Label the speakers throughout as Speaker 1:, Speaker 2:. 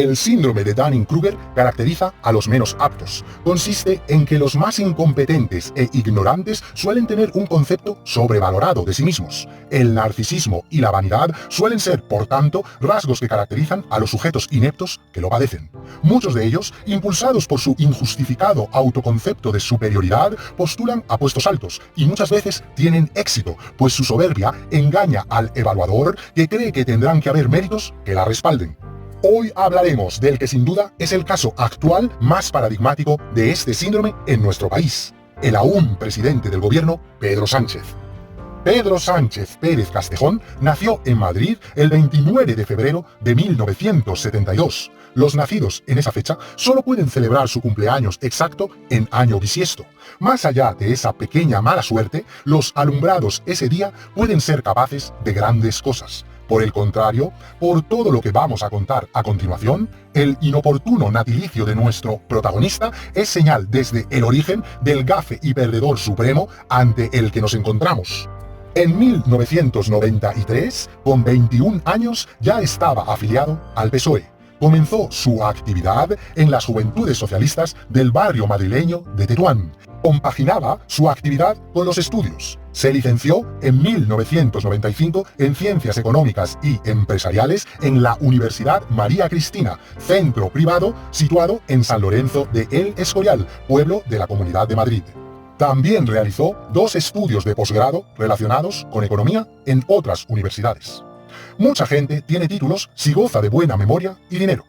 Speaker 1: El síndrome de Dunning-Kruger caracteriza a los menos aptos. Consiste en que los más incompetentes e ignorantes suelen tener un concepto sobrevalorado de sí mismos. El narcisismo y la vanidad suelen ser, por tanto, rasgos que caracterizan a los sujetos ineptos que lo padecen. Muchos de ellos, impulsados por su injustificado autoconcepto de superioridad, postulan a puestos altos y muchas veces tienen éxito, pues su soberbia engaña al evaluador que cree que tendrán que haber méritos que la respalden. Hoy hablaremos del que sin duda es el caso actual más paradigmático de este síndrome en nuestro país, el aún presidente del gobierno, Pedro Sánchez. Pedro Sánchez Pérez Castejón nació en Madrid el 29 de febrero de 1972. Los nacidos en esa fecha solo pueden celebrar su cumpleaños exacto en año bisiesto. Más allá de esa pequeña mala suerte, los alumbrados ese día pueden ser capaces de grandes cosas. Por el contrario, por todo lo que vamos a contar a continuación, el inoportuno natalicio de nuestro protagonista es señal desde el origen del gafe y perdedor supremo ante el que nos encontramos. En 1993, con 21 años, ya estaba afiliado al PSOE. Comenzó su actividad en las Juventudes Socialistas del barrio madrileño de Tetuán. Compaginaba su actividad con los estudios. Se licenció en 1995 en Ciencias Económicas y Empresariales en la Universidad María Cristina, centro privado situado en San Lorenzo de El Escorial, pueblo de la Comunidad de Madrid. También realizó 2 estudios de posgrado relacionados con economía en otras universidades. Mucha gente tiene títulos si goza de buena memoria y dinero.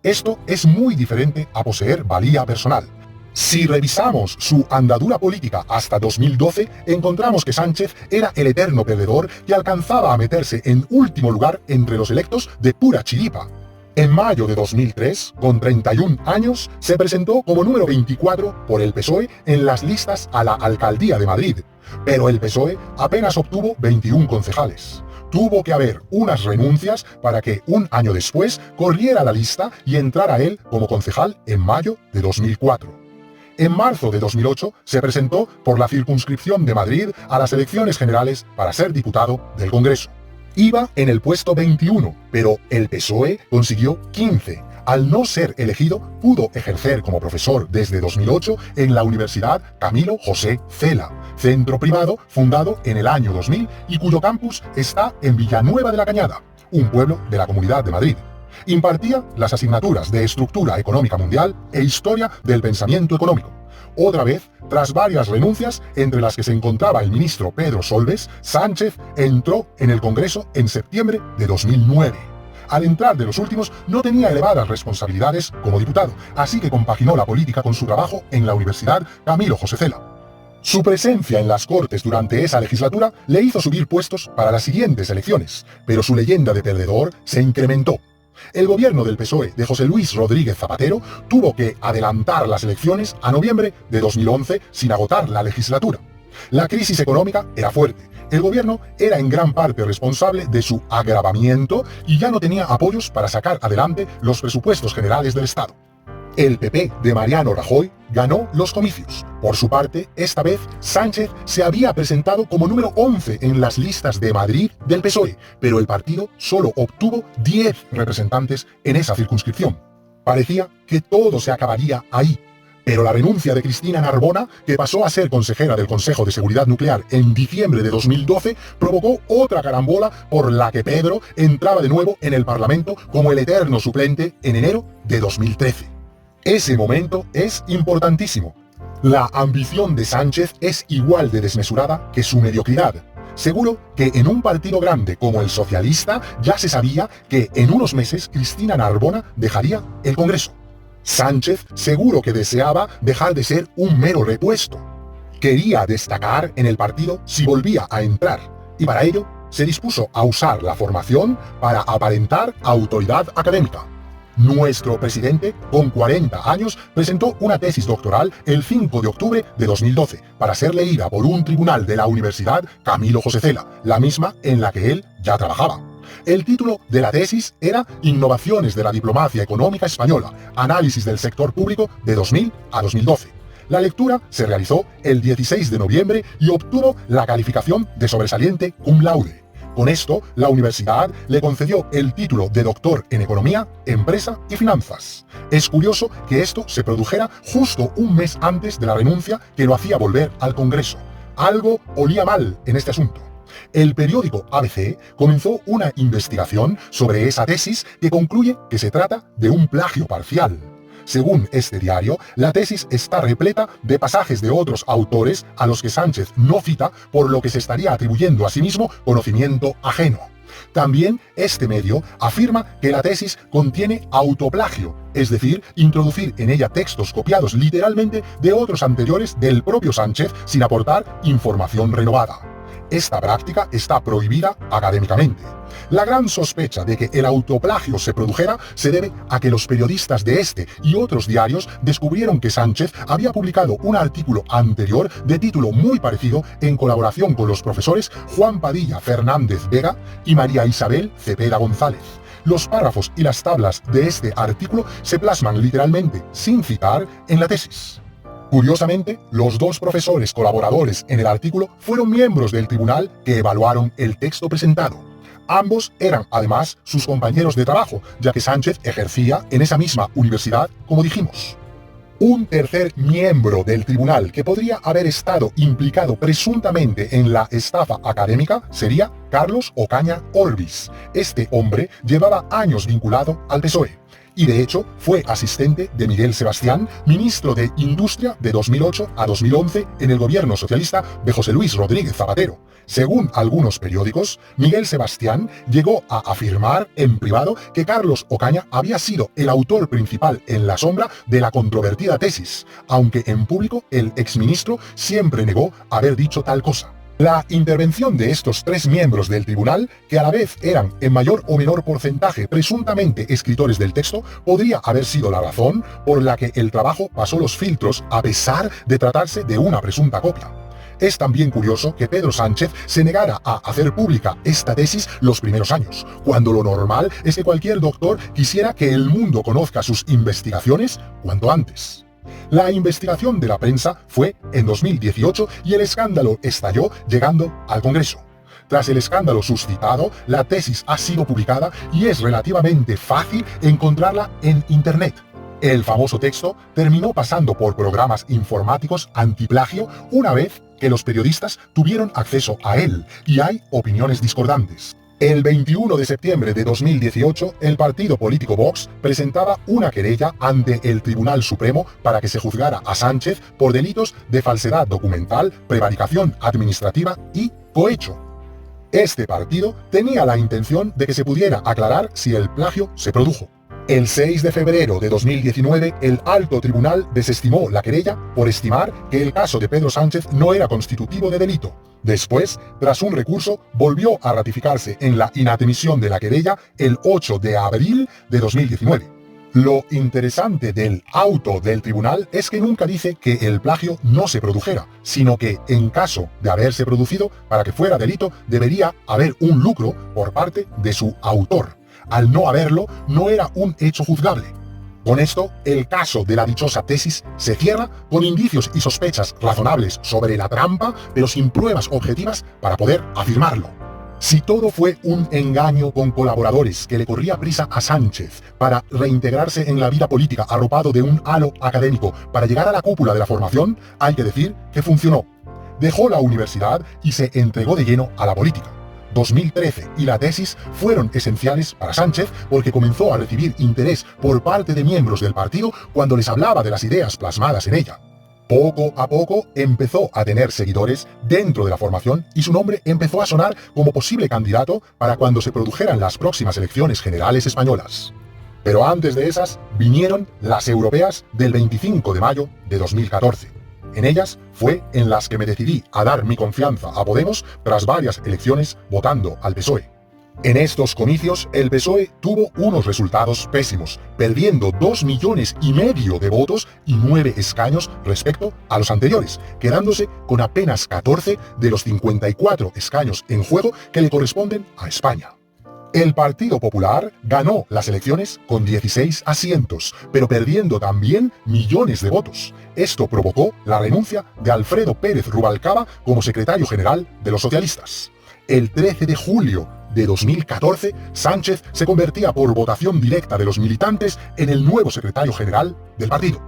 Speaker 1: Esto es muy diferente a poseer valía personal. Si revisamos su andadura política hasta 2012, encontramos que Sánchez era el eterno perdedor que alcanzaba a meterse en último lugar entre los electos de pura chiripa. En mayo de 2003, con 31 años, se presentó como número 24 por el PSOE en las listas a la Alcaldía de Madrid, pero el PSOE apenas obtuvo 21 concejales. Tuvo que haber unas renuncias para que un año después corriera la lista y entrara él como concejal en mayo de 2004. En marzo de 2008 se presentó por la circunscripción de Madrid a las elecciones generales para ser diputado del Congreso. Iba en el puesto 21, pero el PSOE consiguió 15. Al no ser elegido, pudo ejercer como profesor desde 2008 en la Universidad Camilo José Cela, centro privado fundado en el año 2000 y cuyo campus está en Villanueva de la Cañada, un pueblo de la Comunidad de Madrid. Impartía las asignaturas de Estructura Económica Mundial e Historia del Pensamiento Económico. Otra vez, tras varias renuncias, entre las que se encontraba el ministro Pedro Solbes, Sánchez entró en el Congreso en septiembre de 2009. Al entrar de los últimos, no tenía elevadas responsabilidades como diputado, así que compaginó la política con su trabajo en la Universidad Camilo José Cela. Su presencia en las Cortes durante esa legislatura le hizo subir puestos para las siguientes elecciones, pero su leyenda de perdedor se incrementó. El gobierno del PSOE de José Luis Rodríguez Zapatero tuvo que adelantar las elecciones a noviembre de 2011 sin agotar la legislatura. La crisis económica era fuerte. El gobierno era en gran parte responsable de su agravamiento y ya no tenía apoyos para sacar adelante los presupuestos generales del Estado. El PP de Mariano Rajoy ganó los comicios. Por su parte, esta vez, Sánchez se había presentado como número 11 en las listas de Madrid del PSOE, pero el partido solo obtuvo 10 representantes en esa circunscripción. Parecía que todo se acabaría ahí. Pero la renuncia de Cristina Narbona, que pasó a ser consejera del Consejo de Seguridad Nuclear en diciembre de 2012, provocó otra carambola por la que Pedro entraba de nuevo en el Parlamento como el eterno suplente en enero de 2013. Ese momento es importantísimo. La ambición de Sánchez es igual de desmesurada que su mediocridad. Seguro que en un partido grande como el socialista ya se sabía que en unos meses Cristina Narbona dejaría el Congreso. Sánchez seguro que deseaba dejar de ser un mero repuesto. Quería destacar en el partido si volvía a entrar, y para ello se dispuso a usar la formación para aparentar autoridad académica. Nuestro presidente, con 40 años, presentó una tesis doctoral el 5 de octubre de 2012 para ser leída por un tribunal de la Universidad Camilo José Cela, la misma en la que él ya trabajaba. El título de la tesis era Innovaciones de la diplomacia económica española, análisis del sector público de 2000 a 2012. La lectura se realizó el 16 de noviembre y obtuvo la calificación de sobresaliente cum laude. Con esto, la universidad le concedió el título de doctor en Economía, Empresa y Finanzas. Es curioso que esto se produjera justo un mes antes de la renuncia que lo hacía volver al Congreso. Algo olía mal en este asunto. El periódico ABC comenzó una investigación sobre esa tesis que concluye que se trata de un plagio parcial. Según este diario, la tesis está repleta de pasajes de otros autores a los que Sánchez no cita, por lo que se estaría atribuyendo a sí mismo conocimiento ajeno. También este medio afirma que la tesis contiene autoplagio, es decir, introducir en ella textos copiados literalmente de otros anteriores del propio Sánchez sin aportar información renovada. Esta práctica está prohibida académicamente. La gran sospecha de que el autoplagio se produjera se debe a que los periodistas de este y otros diarios descubrieron que Sánchez había publicado un artículo anterior de título muy parecido en colaboración con los profesores Juan Padilla Fernández Vega y María Isabel Cepeda González. Los párrafos y las tablas de este artículo se plasman literalmente, sin citar, en la tesis. Curiosamente, los dos profesores colaboradores en el artículo fueron miembros del tribunal que evaluaron el texto presentado. Ambos eran, además, sus compañeros de trabajo, ya que Sánchez ejercía en esa misma universidad, como dijimos. Un tercer miembro del tribunal que podría haber estado implicado presuntamente en la estafa académica sería Carlos Ocaña Orbis. Este hombre llevaba años vinculado al PSOE. Y de hecho fue asistente de Miguel Sebastián, ministro de Industria de 2008 a 2011 en el gobierno socialista de José Luis Rodríguez Zapatero. Según algunos periódicos, Miguel Sebastián llegó a afirmar en privado que Carlos Ocaña había sido el autor principal en la sombra de la controvertida tesis, aunque en público el exministro siempre negó haber dicho tal cosa. La intervención de estos tres miembros del tribunal, que a la vez eran en mayor o menor porcentaje presuntamente escritores del texto, podría haber sido la razón por la que el trabajo pasó los filtros a pesar de tratarse de una presunta copia. Es también curioso que Pedro Sánchez se negara a hacer pública esta tesis los primeros años, cuando lo normal es que cualquier doctor quisiera que el mundo conozca sus investigaciones cuanto antes. La investigación de la prensa fue en 2018 y el escándalo estalló llegando al Congreso. Tras el escándalo suscitado, la tesis ha sido publicada y es relativamente fácil encontrarla en Internet. El famoso texto terminó pasando por programas informáticos antiplagio una vez que los periodistas tuvieron acceso a él, y hay opiniones discordantes. El 21 de septiembre de 2018, el partido político Vox presentaba una querella ante el Tribunal Supremo para que se juzgara a Sánchez por delitos de falsedad documental, prevaricación administrativa y cohecho. Este partido tenía la intención de que se pudiera aclarar si el plagio se produjo. El 6 de febrero de 2019, el alto tribunal desestimó la querella por estimar que el caso de Pedro Sánchez no era constitutivo de delito. Después, tras un recurso, volvió a ratificarse en la inadmisión de la querella el 8 de abril de 2019. Lo interesante del auto del tribunal es que nunca dice que el plagio no se produjera, sino que, en caso de haberse producido, para que fuera delito, debería haber un lucro por parte de su autor. Al no haberlo, no era un hecho juzgable. Con esto, el caso de la dichosa tesis se cierra con indicios y sospechas razonables sobre la trampa, pero sin pruebas objetivas para poder afirmarlo. Si todo fue un engaño con colaboradores que le corría prisa a Sánchez para reintegrarse en la vida política arropado de un halo académico para llegar a la cúpula de la formación, hay que decir que funcionó. Dejó la universidad y se entregó de lleno a la política. 2013 y la tesis fueron esenciales para Sánchez porque comenzó a recibir interés por parte de miembros del partido cuando les hablaba de las ideas plasmadas en ella. Poco a poco empezó a tener seguidores dentro de la formación y su nombre empezó a sonar como posible candidato para cuando se produjeran las próximas elecciones generales españolas. Pero antes de esas vinieron las europeas del 25 de mayo de 2014. En ellas fue en las que me decidí a dar mi confianza a Podemos tras varias elecciones votando al PSOE. En estos comicios, el PSOE tuvo unos resultados pésimos, perdiendo 2,5 millones de votos y 9 escaños respecto a los anteriores, quedándose con apenas 14 de los 54 escaños en juego que le corresponden a España. El Partido Popular ganó las elecciones con 16 asientos, pero perdiendo también millones de votos. Esto provocó la renuncia de Alfredo Pérez Rubalcaba como secretario general de los socialistas. El 13 de julio de 2014, Sánchez se convertía por votación directa de los militantes en el nuevo secretario general del partido.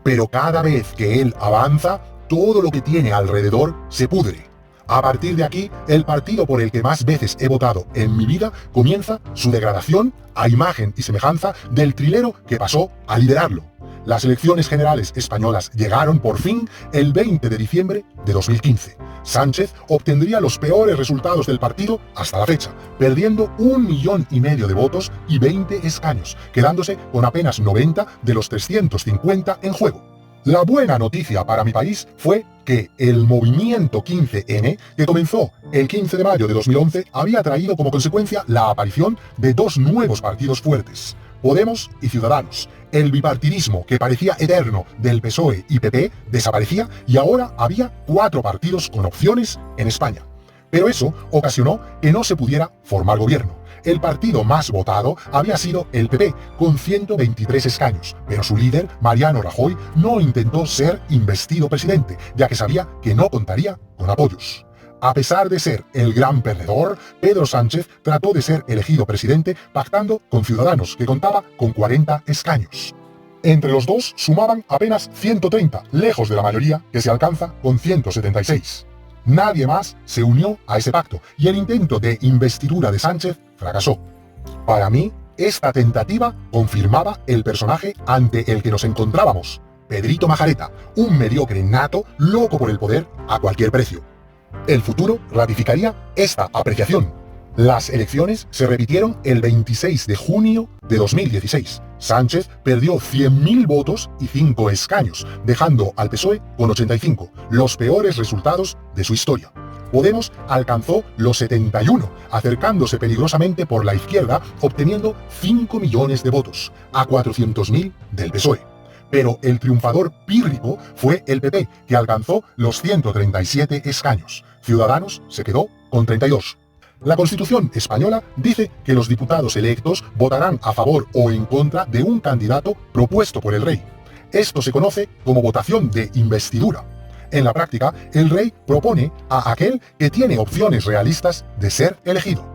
Speaker 1: Pero cada vez que él avanza, todo lo que tiene alrededor se pudre. A partir de aquí, el partido por el que más veces he votado en mi vida comienza su degradación a imagen y semejanza del trilero que pasó a liderarlo. Las elecciones generales españolas llegaron por fin el 20 de diciembre de 2015. Sánchez obtendría los peores resultados del partido hasta la fecha, perdiendo 1,5 millones de votos y 20 escaños, quedándose con apenas 90 de los 350 en juego. La buena noticia para mi país fue que el movimiento 15N, que comenzó el 15 de mayo de 2011, había traído como consecuencia la aparición de dos nuevos partidos fuertes, Podemos y Ciudadanos. El bipartidismo que parecía eterno del PSOE y PP desaparecía y ahora había 4 partidos con opciones en España. Pero eso ocasionó que no se pudiera formar gobierno. El partido más votado había sido el PP, con 123 escaños, pero su líder, Mariano Rajoy, no intentó ser investido presidente, ya que sabía que no contaría con apoyos. A pesar de ser el gran perdedor, Pedro Sánchez trató de ser elegido presidente pactando con Ciudadanos, que contaba con 40 escaños. Entre los dos sumaban apenas 130, lejos de la mayoría que se alcanza con 176. Nadie más se unió a ese pacto y el intento de investidura de Sánchez fracasó. Para mí, esta tentativa confirmaba el personaje ante el que nos encontrábamos: Pedrito Majareta, un mediocre nato loco por el poder a cualquier precio. El futuro ratificaría esta apreciación. Las elecciones se repitieron el 26 de junio de 2016. Sánchez perdió 100.000 votos y 5 escaños, dejando al PSOE con 85, los peores resultados de su historia. Podemos alcanzó los 71, acercándose peligrosamente por la izquierda, obteniendo 5 millones de votos, a 400.000 del PSOE. Pero el triunfador pírrico fue el PP, que alcanzó los 137 escaños. Ciudadanos se quedó con 32. La Constitución española dice que los diputados electos votarán a favor o en contra de un candidato propuesto por el rey. Esto se conoce como votación de investidura. En la práctica, el rey propone a aquel que tiene opciones realistas de ser elegido.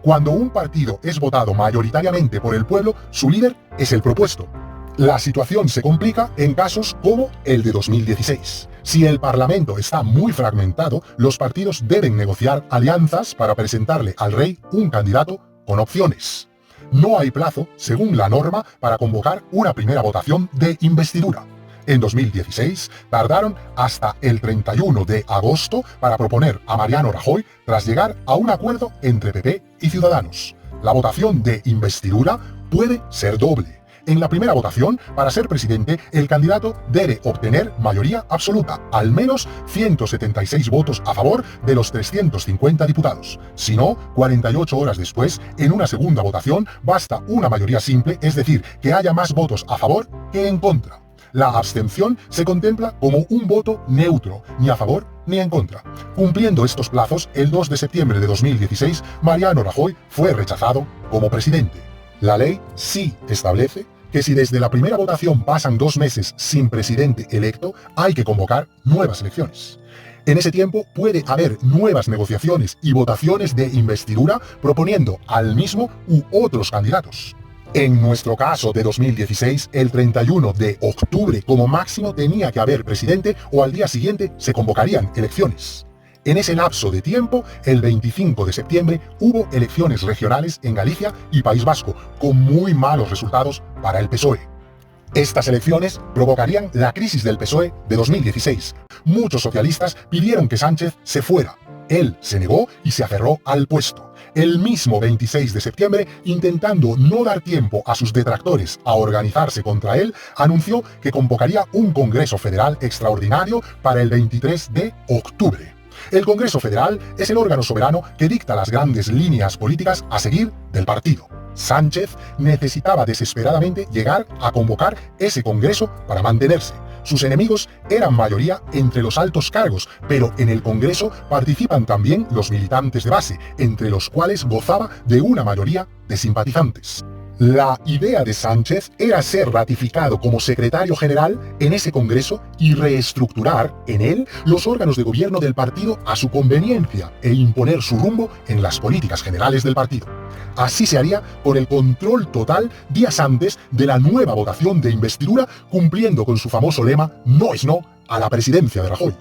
Speaker 1: Cuando un partido es votado mayoritariamente por el pueblo, su líder es el propuesto. La situación se complica en casos como el de 2016. Si el Parlamento está muy fragmentado, los partidos deben negociar alianzas para presentarle al rey un candidato con opciones. No hay plazo, según la norma, para convocar una primera votación de investidura. En 2016, tardaron hasta el 31 de agosto para proponer a Mariano Rajoy tras llegar a un acuerdo entre PP y Ciudadanos. La votación de investidura puede ser doble. En la primera votación, para ser presidente, el candidato debe obtener mayoría absoluta, al menos 176 votos a favor de los 350 diputados. Si no, 48 horas después, en una segunda votación, basta una mayoría simple, es decir, que haya más votos a favor que en contra. La abstención se contempla como un voto neutro, ni a favor ni en contra. Cumpliendo estos plazos, el 2 de septiembre de 2016, Mariano Rajoy fue rechazado como presidente. La ley sí establece que si desde la primera votación pasan 2 meses sin presidente electo, hay que convocar nuevas elecciones. En ese tiempo puede haber nuevas negociaciones y votaciones de investidura proponiendo al mismo u otros candidatos. En nuestro caso de 2016, el 31 de octubre como máximo tenía que haber presidente o al día siguiente se convocarían elecciones. En ese lapso de tiempo, el 25 de septiembre, hubo elecciones regionales en Galicia y País Vasco, con muy malos resultados para el PSOE. Estas elecciones provocarían la crisis del PSOE de 2016. Muchos socialistas pidieron que Sánchez se fuera. Él se negó y se aferró al puesto. El mismo 26 de septiembre, intentando no dar tiempo a sus detractores a organizarse contra él, anunció que convocaría un Congreso Federal extraordinario para el 23 de octubre. El Congreso Federal es el órgano soberano que dicta las grandes líneas políticas a seguir del partido. Sánchez necesitaba desesperadamente llegar a convocar ese Congreso para mantenerse. Sus enemigos eran mayoría entre los altos cargos, pero en el Congreso participan también los militantes de base, entre los cuales gozaba de una mayoría de simpatizantes. La idea de Sánchez era ser ratificado como secretario general en ese Congreso y reestructurar en él los órganos de gobierno del partido a su conveniencia e imponer su rumbo en las políticas generales del partido. Así se haría con el control total días antes de la nueva votación de investidura, cumpliendo con su famoso lema "no es no" a la presidencia de Rajoy.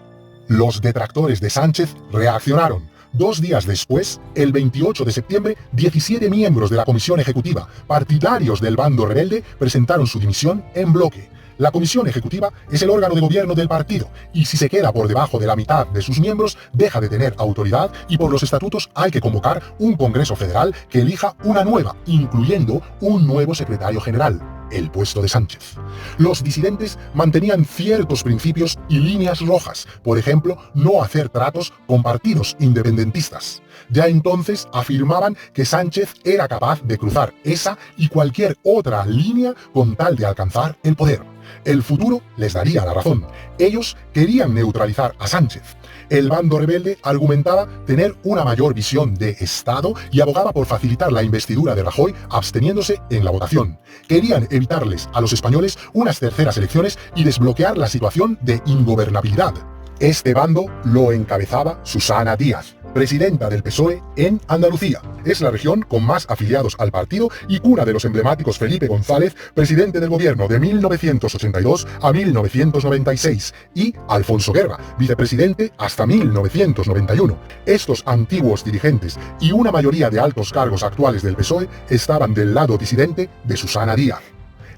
Speaker 1: Los detractores de Sánchez reaccionaron. 2 días después, el 28 de septiembre, 17 miembros de la Comisión Ejecutiva, partidarios del bando rebelde, presentaron su dimisión en bloque. La Comisión Ejecutiva es el órgano de gobierno del partido, y si se queda por debajo de la mitad de sus miembros, deja de tener autoridad y por los estatutos hay que convocar un Congreso Federal que elija una nueva, incluyendo un nuevo secretario general, el puesto de Sánchez. Los disidentes mantenían ciertos principios y líneas rojas, por ejemplo, no hacer tratos con partidos independentistas. Ya entonces afirmaban que Sánchez era capaz de cruzar esa y cualquier otra línea con tal de alcanzar el poder. El futuro les daría la razón. Ellos querían neutralizar a Sánchez. El bando rebelde argumentaba tener una mayor visión de Estado y abogaba por facilitar la investidura de Rajoy absteniéndose en la votación. Querían evitarles a los españoles unas terceras elecciones y desbloquear la situación de ingobernabilidad. Este bando lo encabezaba Susana Díaz, presidenta del PSOE en Andalucía. Es la región con más afiliados al partido y cuna de los emblemáticos Felipe González, presidente del gobierno de 1982 a 1996, y Alfonso Guerra, vicepresidente hasta 1991. Estos antiguos dirigentes y una mayoría de altos cargos actuales del PSOE estaban del lado disidente de Susana Díaz.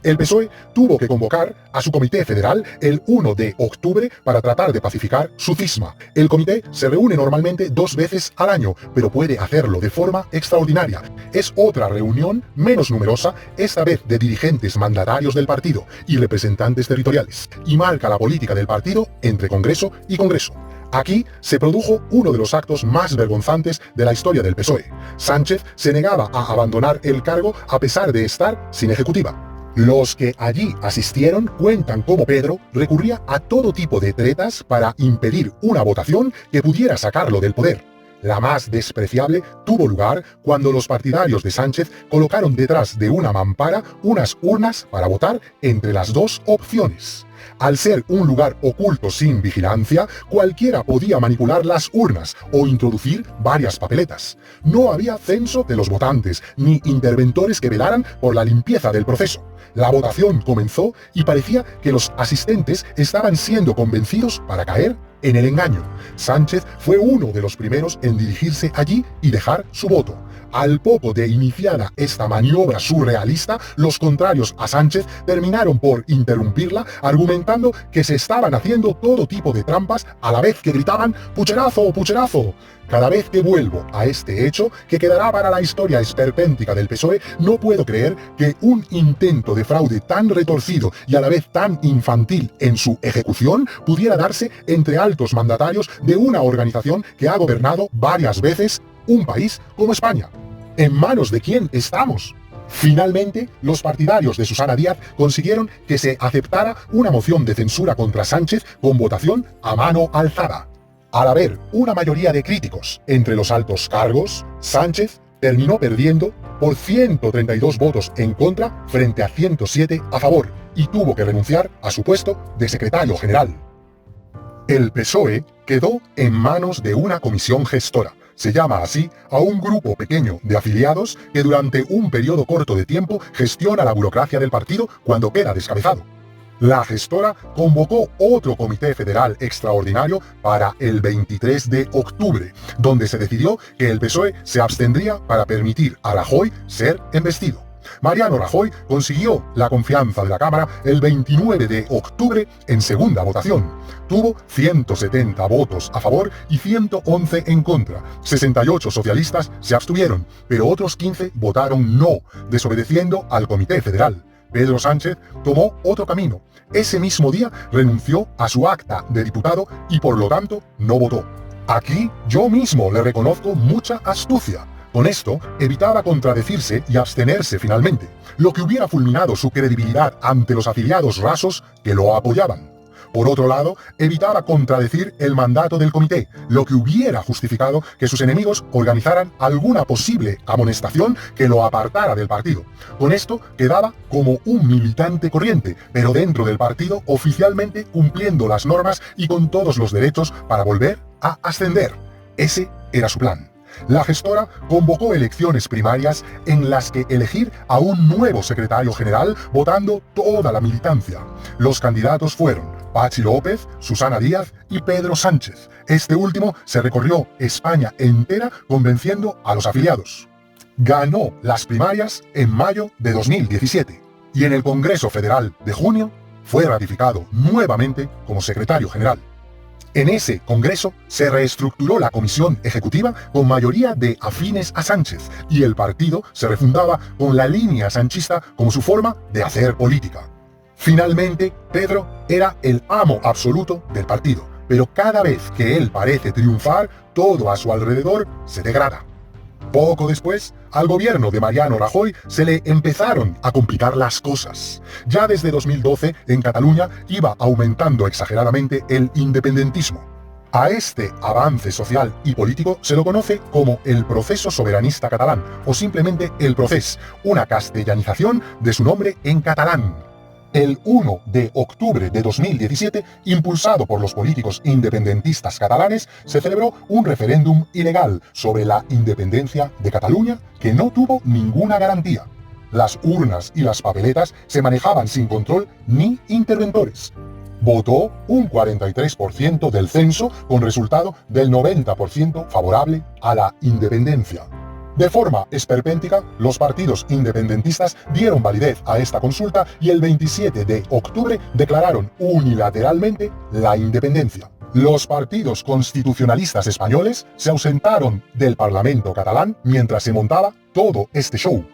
Speaker 1: El PSOE tuvo que convocar a su comité federal el 1 de octubre para tratar de pacificar su cisma. El comité se reúne normalmente 2 veces al año, pero puede hacerlo de forma extraordinaria. Es otra reunión menos numerosa, esta vez de dirigentes mandatarios del partido y representantes territoriales, y marca la política del partido entre Congreso y Congreso. Aquí se produjo uno de los actos más vergonzantes de la historia del PSOE. Sánchez se negaba a abandonar el cargo a pesar de estar sin ejecutiva. Los que allí asistieron cuentan cómo Pedro recurría a todo tipo de tretas para impedir una votación que pudiera sacarlo del poder. La más despreciable tuvo lugar cuando los partidarios de Sánchez colocaron detrás de una mampara unas urnas para votar entre las 2 opciones. Al ser un lugar oculto sin vigilancia, cualquiera podía manipular las urnas o introducir varias papeletas. No había censo de los votantes, ni interventores que velaran por la limpieza del proceso. La votación comenzó y parecía que los asistentes estaban siendo convencidos para caer en el engaño. Sánchez fue uno de los primeros en dirigirse allí y dejar su voto. Al poco de iniciada esta maniobra surrealista, los contrarios a Sánchez terminaron por interrumpirla, argumentando que se estaban haciendo todo tipo de trampas a la vez que gritaban «¡Pucherazo, pucherazo!». Cada vez que vuelvo a este hecho, que quedará para la historia esperpéntica del PSOE, no puedo creer que un intento de fraude tan retorcido y a la vez tan infantil en su ejecución pudiera darse entre altos mandatarios de una organización que ha gobernado varias veces un país como España. ¿En manos de quién estamos? Finalmente, los partidarios de Susana Díaz consiguieron que se aceptara una moción de censura contra Sánchez con votación a mano alzada. Al haber una mayoría de críticos entre los altos cargos, Sánchez terminó perdiendo por 132 votos en contra frente a 107 a favor y tuvo que renunciar a su puesto de secretario general. El PSOE quedó en manos de una comisión gestora. Se llama así a un grupo pequeño de afiliados que durante un periodo corto de tiempo gestiona la burocracia del partido cuando queda descabezado. La gestora convocó otro comité federal extraordinario para el 23 de octubre, donde se decidió que el PSOE se abstendría para permitir a Rajoy ser embestido. Mariano Rajoy consiguió la confianza de la Cámara el 29 de octubre en segunda votación. Tuvo 170 votos a favor y 111 en contra. 68 socialistas se abstuvieron, pero otros 15 votaron no, desobedeciendo al Comité Federal. Pedro Sánchez tomó otro camino. Ese mismo día renunció a su acta de diputado y por lo tanto no votó. Aquí yo mismo le reconozco mucha astucia. Con esto evitaba contradecirse y abstenerse finalmente, lo que hubiera fulminado su credibilidad ante los afiliados rasos que lo apoyaban. Por otro lado, evitaba contradecir el mandato del comité, lo que hubiera justificado que sus enemigos organizaran alguna posible amonestación que lo apartara del partido. Con esto quedaba como un militante corriente, pero dentro del partido oficialmente cumpliendo las normas y con todos los derechos para volver a ascender. Ese era su plan. La gestora convocó elecciones primarias en las que elegir a un nuevo secretario general votando toda la militancia. Los candidatos fueron Patxi López, Susana Díaz y Pedro Sánchez. Este último se recorrió España entera convenciendo a los afiliados. Ganó las primarias en mayo de 2017 y en el Congreso Federal de junio fue ratificado nuevamente como secretario general. En ese congreso se reestructuró la comisión ejecutiva con mayoría de afines a Sánchez y el partido se refundaba con la línea sanchista como su forma de hacer política. Finalmente, Pedro era el amo absoluto del partido, pero cada vez que él parece triunfar, todo a su alrededor se degrada. Poco después, al gobierno de Mariano Rajoy se le empezaron a complicar las cosas. Ya desde 2012, en Cataluña, iba aumentando exageradamente el independentismo. A este avance social y político se lo conoce como el proceso soberanista catalán, o simplemente el procés, una castellanización de su nombre en catalán. El 1 de octubre de 2017, impulsado por los políticos independentistas catalanes, se celebró un referéndum ilegal sobre la independencia de Cataluña que no tuvo ninguna garantía. Las urnas y las papeletas se manejaban sin control ni interventores. Votó un 43% del censo con resultado del 90% favorable a la independencia. De forma esperpéntica, los partidos independentistas dieron validez a esta consulta y el 27 de octubre declararon unilateralmente la independencia. Los partidos constitucionalistas españoles se ausentaron del Parlamento catalán mientras se montaba todo este show.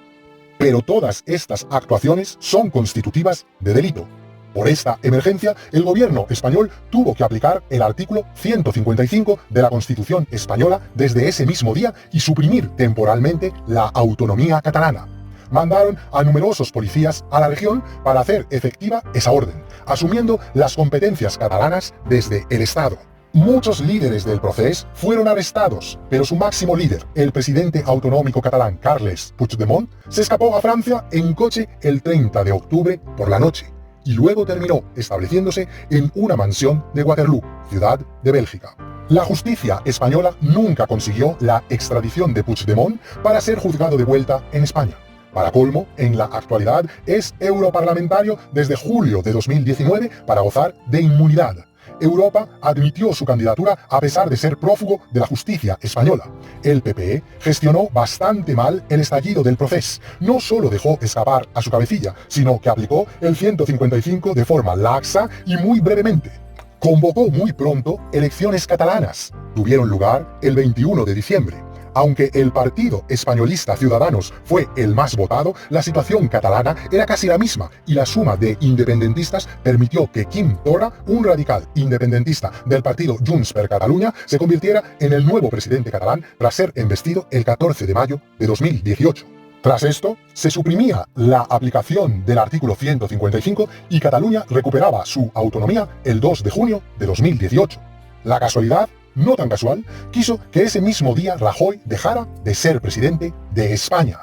Speaker 1: Pero todas estas actuaciones son constitutivas de delito. Por esta emergencia, el gobierno español tuvo que aplicar el artículo 155 de la Constitución española desde ese mismo día y suprimir temporalmente la autonomía catalana. Mandaron a numerosos policías a la región para hacer efectiva esa orden, asumiendo las competencias catalanas desde el Estado. Muchos líderes del procés fueron arrestados, pero su máximo líder, el presidente autonómico catalán Carles Puigdemont, se escapó a Francia en coche el 30 de octubre por la noche. Y luego terminó estableciéndose en una mansión de Waterloo, ciudad de Bélgica. La justicia española nunca consiguió la extradición de Puigdemont para ser juzgado de vuelta en España. Para colmo, en la actualidad es europarlamentario desde julio de 2019 para gozar de inmunidad. Europa admitió su candidatura a pesar de ser prófugo de la justicia española. El PP gestionó bastante mal el estallido del proceso. No solo dejó escapar a su cabecilla, sino que aplicó el 155 de forma laxa y muy brevemente. Convocó muy pronto elecciones catalanas. Tuvieron lugar el 21 de diciembre. Aunque el partido españolista Ciudadanos fue el más votado, la situación catalana era casi la misma y la suma de independentistas permitió que Quim Torra, un radical independentista del partido Junts per Catalunya, se convirtiera en el nuevo presidente catalán tras ser embestido el 14 de mayo de 2018. Tras esto, se suprimía la aplicación del artículo 155 y Cataluña recuperaba su autonomía el 2 de junio de 2018. La casualidad, no tan casual, quiso que ese mismo día Rajoy dejara de ser presidente de España.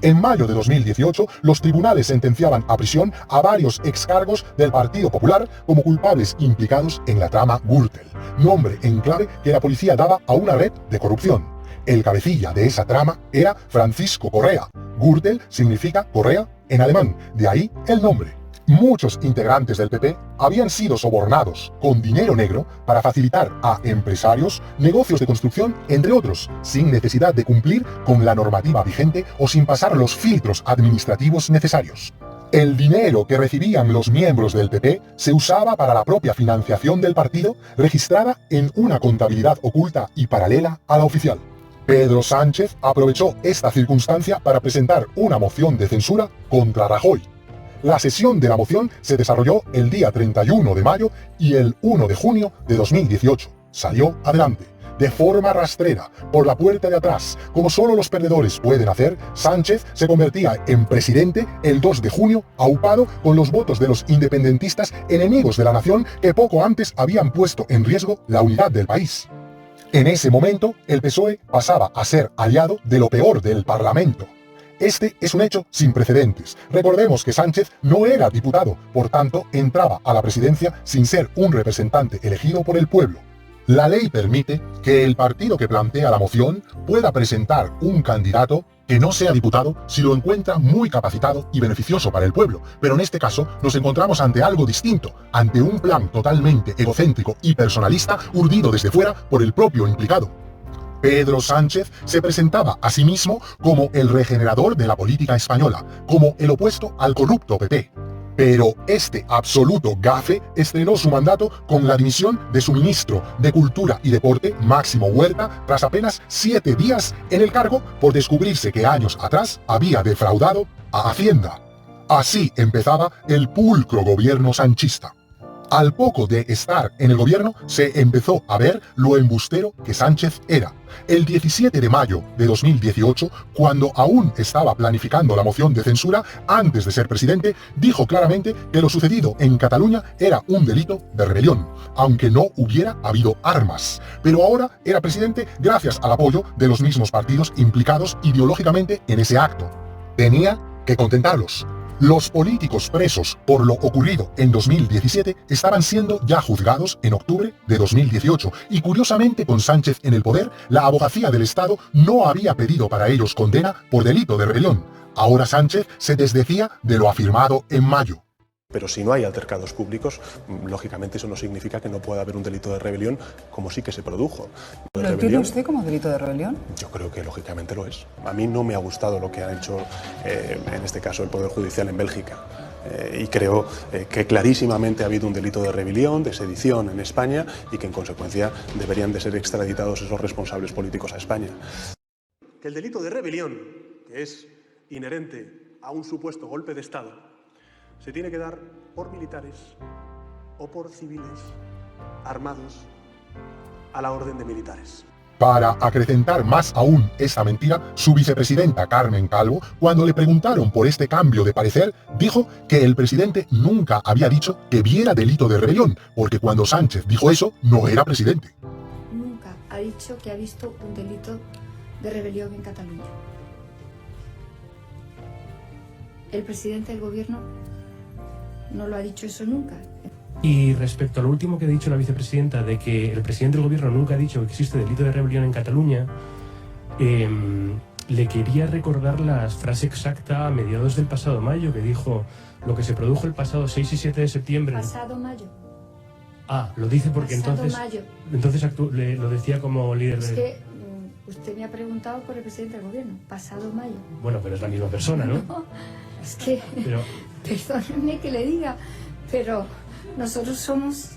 Speaker 1: En mayo de 2018, los tribunales sentenciaban a prisión a varios excargos del Partido Popular como culpables implicados en la trama Gürtel, nombre en clave que la policía daba a una red de corrupción. El cabecilla de esa trama era Francisco Correa. Gürtel significa correa en alemán, de ahí el nombre. Muchos integrantes del PP habían sido sobornados con dinero negro para facilitar a empresarios negocios de construcción, entre otros, sin necesidad de cumplir con la normativa vigente o sin pasar los filtros administrativos necesarios. El dinero que recibían los miembros del PP se usaba para la propia financiación del partido, registrada en una contabilidad oculta y paralela a la oficial. Pedro Sánchez aprovechó esta circunstancia para presentar una moción de censura contra Rajoy. La sesión de la moción se desarrolló el día 31 de mayo y el 1 de junio de 2018. Salió adelante. de forma rastrera, por la puerta de atrás, como solo los perdedores pueden hacer, Sánchez se convertía en presidente el 2 de junio, aupado con los votos de los independentistas enemigos de la nación que poco antes habían puesto en riesgo la unidad del país. En ese momento, el PSOE pasaba a ser aliado de lo peor del Parlamento. Este es un hecho sin precedentes. Recordemos que Sánchez no era diputado, por tanto, entraba a la presidencia sin ser un representante elegido por el pueblo. La ley permite que el partido que plantea la moción pueda presentar un candidato que no sea diputado si lo encuentra muy capacitado y beneficioso para el pueblo, pero en este caso nos encontramos ante algo distinto, ante un plan totalmente egocéntrico y personalista urdido desde fuera por el propio implicado. Pedro Sánchez se presentaba a sí mismo como el regenerador de la política española, como el opuesto al corrupto PP. Pero este absoluto gafe estrenó su mandato con la dimisión de su ministro de Cultura y Deporte, Máximo Huerta, tras apenas 7 días en el cargo por descubrirse que años atrás había defraudado a Hacienda. Así empezaba el pulcro gobierno sanchista. Al poco de estar en el gobierno, se empezó a ver lo embustero que Sánchez era. El 17 de mayo de 2018, cuando aún estaba planificando la moción de censura antes de ser presidente, dijo claramente que lo sucedido en Cataluña era un delito de rebelión, aunque no hubiera habido armas. Pero ahora era presidente gracias al apoyo de los mismos partidos implicados ideológicamente en ese acto. Tenía que contentarlos. Los políticos presos por lo ocurrido en 2017 estaban siendo ya juzgados en octubre de 2018 y curiosamente con Sánchez en el poder, la abogacía del Estado no había pedido para ellos condena por delito de rebelión. Ahora Sánchez se desdecía de lo afirmado en mayo.
Speaker 2: Pero si no hay altercados públicos, lógicamente eso no significa que no pueda haber un delito de rebelión, como sí que se produjo.
Speaker 3: ¿Lo entiende usted como delito de rebelión?
Speaker 2: Yo creo que lógicamente lo es. A mí no me ha gustado lo que ha hecho, en este caso, el Poder Judicial en Bélgica. Y creo que clarísimamente ha habido un delito de rebelión, de sedición en España y que en consecuencia deberían de ser extraditados esos responsables políticos a España.
Speaker 4: Que el delito de rebelión, que es inherente a un supuesto golpe de Estado, se tiene que dar por militares o por civiles armados a la orden de militares.
Speaker 1: Para acrecentar más aún esa mentira, su vicepresidenta Carmen Calvo, cuando le preguntaron por este cambio de parecer, dijo que el presidente nunca había dicho que viera delito de rebelión, porque cuando Sánchez dijo eso, no era presidente.
Speaker 5: Nunca ha dicho que ha visto un delito de rebelión en Cataluña. El presidente del gobierno no lo ha dicho eso nunca.
Speaker 6: Y respecto a lo último que ha dicho la vicepresidenta, de que el presidente del gobierno nunca ha dicho que existe delito de rebelión en Cataluña, le quería recordar la frase exacta a mediados del pasado mayo, que dijo: lo que se produjo el pasado 6 y 7 de septiembre...
Speaker 5: Pasado mayo.
Speaker 6: Ah, lo dice porque
Speaker 5: Pasado
Speaker 6: entonces...
Speaker 5: mayo.
Speaker 6: Entonces lo decía como líder
Speaker 5: Es
Speaker 6: de...
Speaker 5: que usted me ha preguntado por el presidente del gobierno. Pasado mayo.
Speaker 6: Bueno, pero es la misma persona, ¿no?
Speaker 5: No, es que...
Speaker 6: Pero...
Speaker 5: Perdónenme que le diga, pero nosotros somos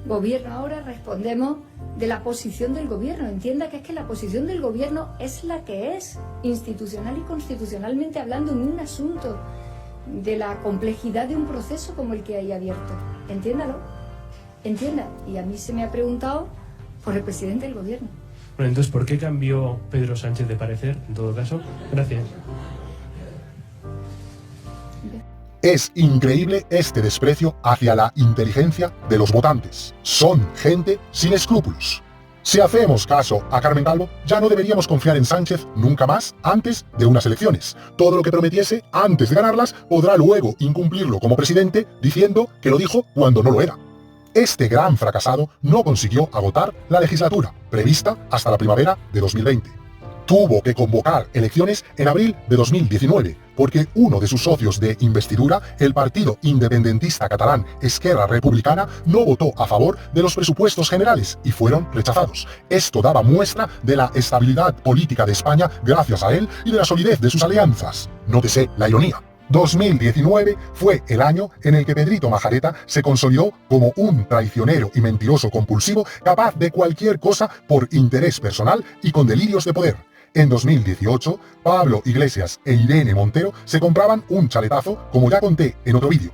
Speaker 5: gobierno ahora, respondemos de la posición del gobierno. Entienda que es que la posición del gobierno es la que es, institucional y constitucionalmente hablando, en un asunto de la complejidad de un proceso como el que hay abierto. Entiéndalo, entienda. Y a mí se me ha preguntado por el presidente del gobierno.
Speaker 6: Bueno, entonces, ¿por qué cambió Pedro Sánchez de parecer, en todo caso? Gracias.
Speaker 1: Es increíble este desprecio hacia la inteligencia de los votantes. Son gente sin escrúpulos. Si hacemos caso a Carmen Calvo, ya no deberíamos confiar en Sánchez nunca más antes de unas elecciones. Todo lo que prometiese antes de ganarlas podrá luego incumplirlo como presidente diciendo que lo dijo cuando no lo era. Este gran fracasado no consiguió agotar la legislatura, prevista hasta la primavera de 2020. Tuvo que convocar elecciones en abril de 2019, porque uno de sus socios de investidura, el partido independentista catalán Esquerra Republicana, no votó a favor de los presupuestos generales y fueron rechazados. Esto daba muestra de la estabilidad política de España gracias a él y de la solidez de sus alianzas. Nótese la ironía. 2019 fue el año en el que Pedrito Majareta se consolidó como un traicionero y mentiroso compulsivo capaz de cualquier cosa por interés personal y con delirios de poder. En 2018, Pablo Iglesias e Irene Montero se compraban un chaletazo, como ya conté en otro vídeo.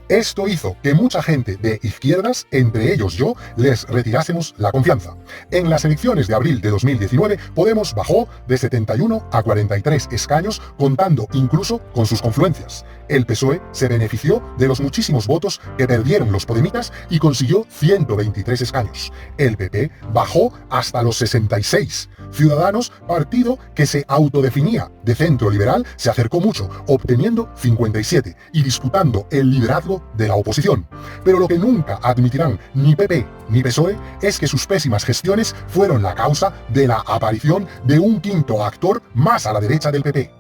Speaker 1: Esto hizo que mucha gente de izquierdas, entre ellos yo, les retirásemos la confianza. En las elecciones de abril de 2019, Podemos bajó de 71 a 43 escaños, contando incluso con sus confluencias. El PSOE se benefició de los muchísimos votos que perdieron los podemitas y consiguió 123 escaños. El PP bajó hasta los 66. Ciudadanos, partido que se autodefinía de centro liberal, se acercó mucho, obteniendo 57 y disputando el liderazgo de la oposición. Pero lo que nunca admitirán ni PP ni PSOE es que sus pésimas gestiones fueron la causa de la aparición de un quinto actor más a la derecha del PP.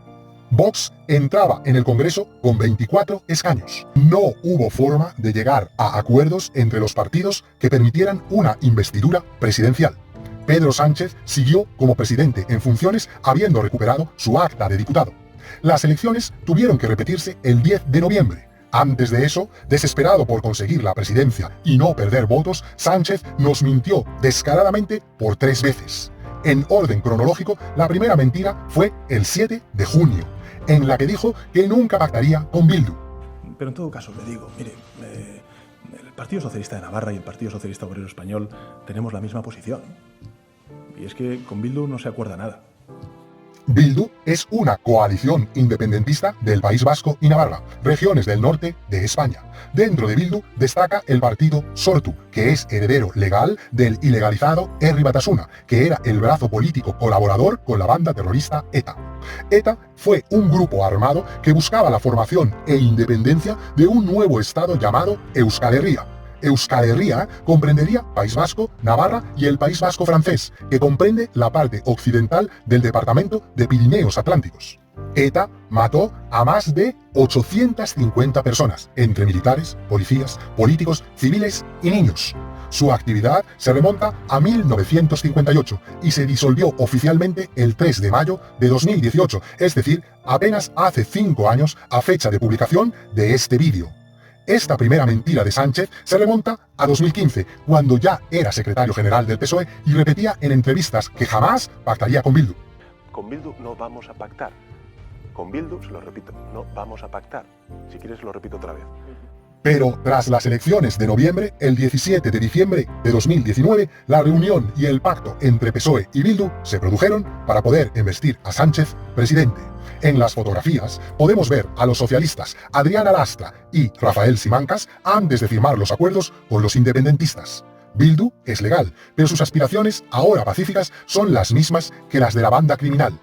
Speaker 1: Vox entraba en el Congreso con 24 escaños. No hubo forma de llegar a acuerdos entre los partidos que permitieran una investidura presidencial. Pedro Sánchez siguió como presidente en funciones habiendo recuperado su acta de diputado. Las elecciones tuvieron que repetirse el 10 de noviembre. Antes de eso, desesperado por conseguir la presidencia y no perder votos, Sánchez nos mintió descaradamente por 3 veces. En orden cronológico, la primera mentira fue el 7 de junio, en la que dijo que nunca pactaría con Bildu.
Speaker 2: Pero en todo caso, le digo, mire, el Partido Socialista de Navarra y el Partido Socialista Obrero Español tenemos la misma posición. Y es que con Bildu no se acuerda nada.
Speaker 1: Bildu es una coalición independentista del País Vasco y Navarra, regiones del norte de España. Dentro de Bildu destaca el partido Sortu, que es heredero legal del ilegalizado Herri Batasuna, que era el brazo político colaborador con la banda terrorista ETA. ETA fue un grupo armado que buscaba la formación e independencia de un nuevo estado llamado Euskal Herria. Euskal Herria comprendería País Vasco, Navarra y el País Vasco francés, que comprende la parte occidental del departamento de Pirineos Atlánticos. ETA mató a más de 850 personas, entre militares, policías, políticos, civiles y niños. Su actividad se remonta a 1958 y se disolvió oficialmente el 3 de mayo de 2018, es decir, apenas hace 5 años a fecha de publicación de este vídeo. Esta primera mentira de Sánchez se remonta a 2015, cuando ya era secretario general del PSOE y repetía en entrevistas que jamás pactaría con Bildu.
Speaker 2: Con Bildu no vamos a pactar. Con Bildu, se lo repito, no vamos a pactar. Si quieres lo repito otra vez.
Speaker 1: Pero tras las elecciones de noviembre, el 17 de diciembre de 2019, la reunión y el pacto entre PSOE y Bildu se produjeron para poder investir a Sánchez presidente. En las fotografías podemos ver a los socialistas Adriana Lastra y Rafael Simancas antes de firmar los acuerdos con los independentistas. Bildu es legal, pero sus aspiraciones, ahora pacíficas, son las mismas que las de la banda criminal.